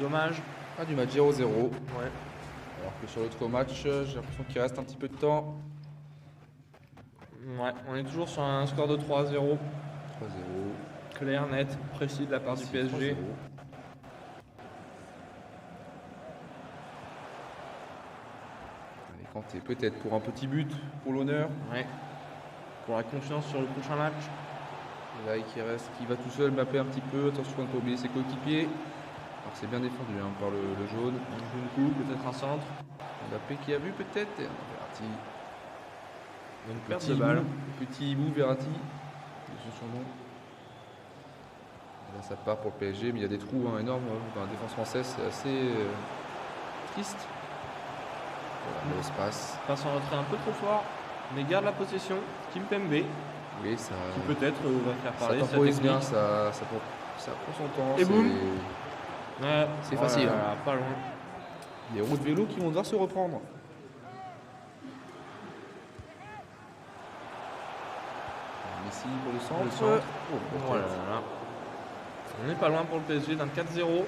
Dommage. Ah, du match 0-0. Ouais. Alors que sur l'autre match, j'ai l'impression qu'il reste un petit peu de temps. Ouais, on est toujours sur un score de 3-0. 3-0. Clair, net, précis de la part du PSG. 3-0. Allez, Kanté, peut-être pour un petit but, pour l'honneur. Ouais. Pour la confiance sur le prochain match. Là, qui reste, qui va tout seul mapper un petit peu. Attention à ne pas oublier ses coéquipiers. Alors c'est bien défendu hein, par le jaune. Un coup, peut-être un centre. Mbappé qui a vu peut-être. Et Verratti. Une perte Petit de balle. Petit Hibou Verratti. C'est son nom. Et là ça part pour le PSG, mais il y a des trous hein, énormes dans la défense française. C'est assez triste. Voilà, l'espace. Passe en retrait un peu trop fort, mais garde la possession. Kimpembe, Oui, ça. qui peut-être va faire Ça parler. temporise bien, ça prend son temps. Et boum. C'est Ouais, facile, là là, pas loin. des roues de vélo qui vont devoir se reprendre. Messi pour le centre. Le centre. Oh, Voilà. On n'est pas loin pour le PSG d'un 4-0.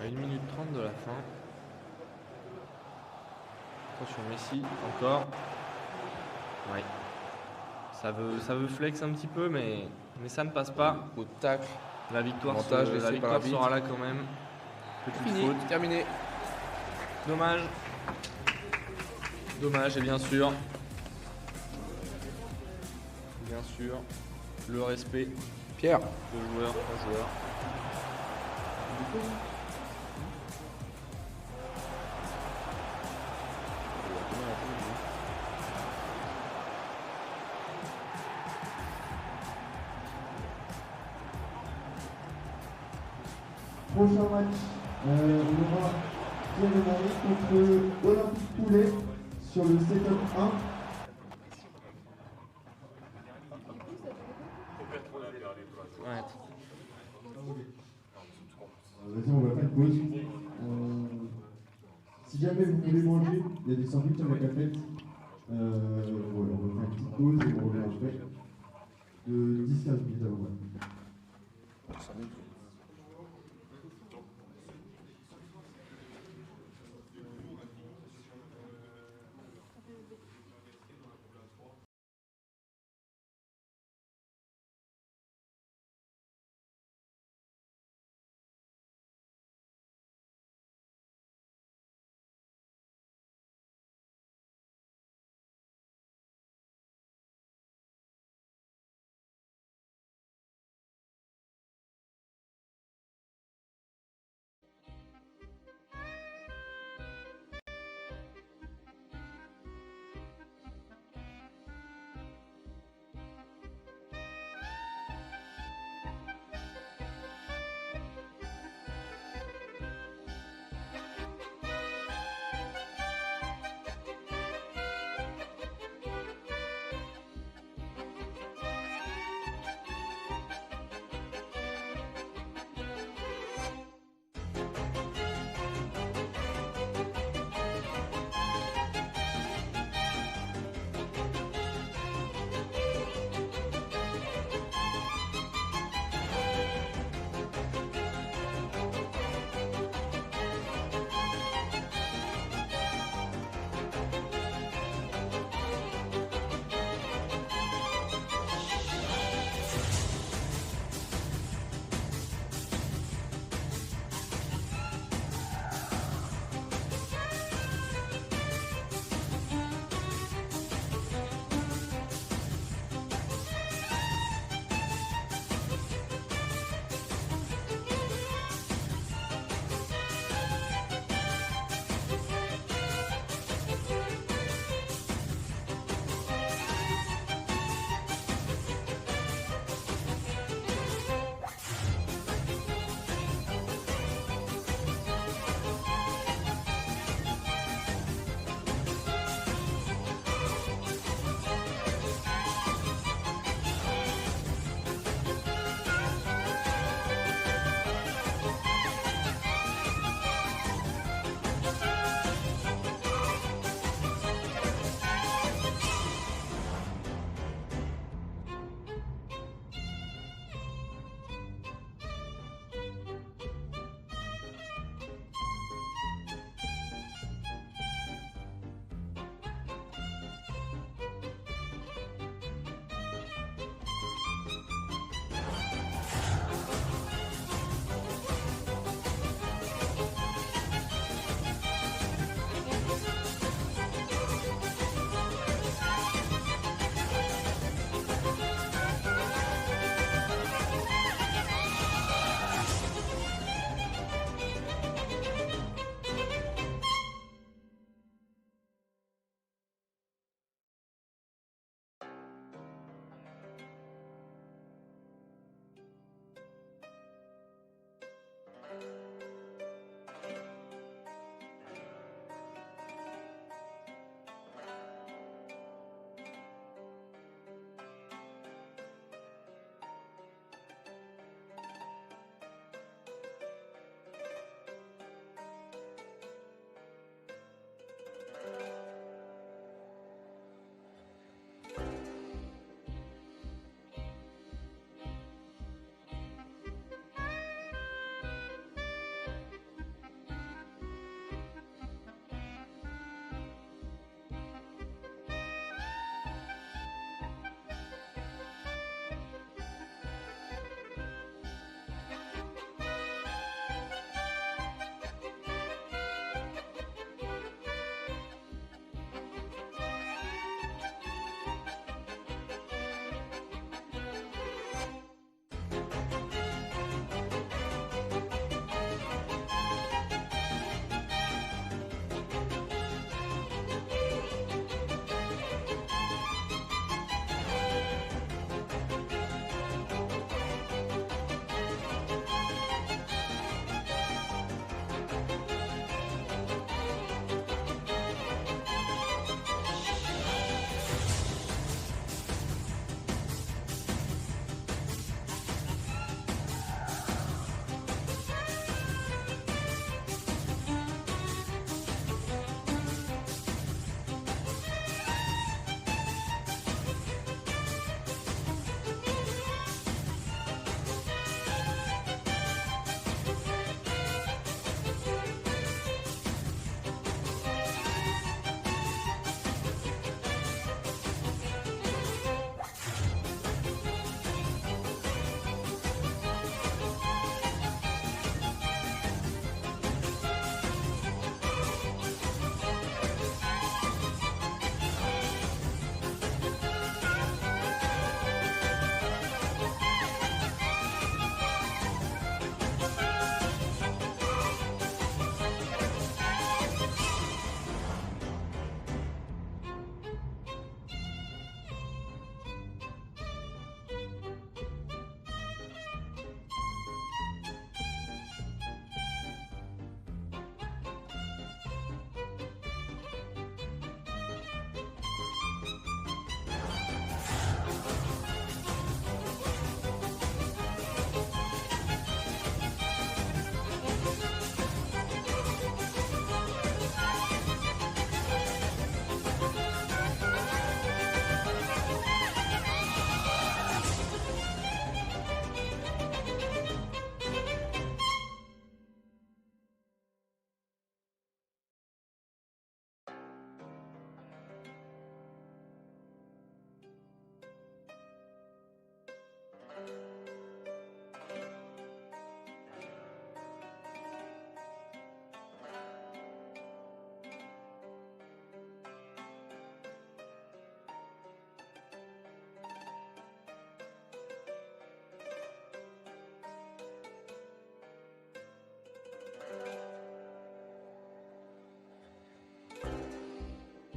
À 1 minute 30 de la fin. Attention Messi, encore. Ouais. Ça veut flex un petit peu, mais ça ne passe pas. Au tacle. La victoire, Avantage la laissé par victoire l'arbitre. sera là quand même. Petite Fini, faute. terminé. Dommage. Dommage, et bien sûr, le respect Pierre. de joueur en joueur. Prochain match, on aura Pierre Marie contre Olympique Poulet sur le setup 1. Ouais. Vas-y, on va faire une pause. Si jamais vous voulez manger, il y a des sandwichs à la cafette. Voilà, on va faire une petite pause et on revient après. De 10-15 minutes à peu près.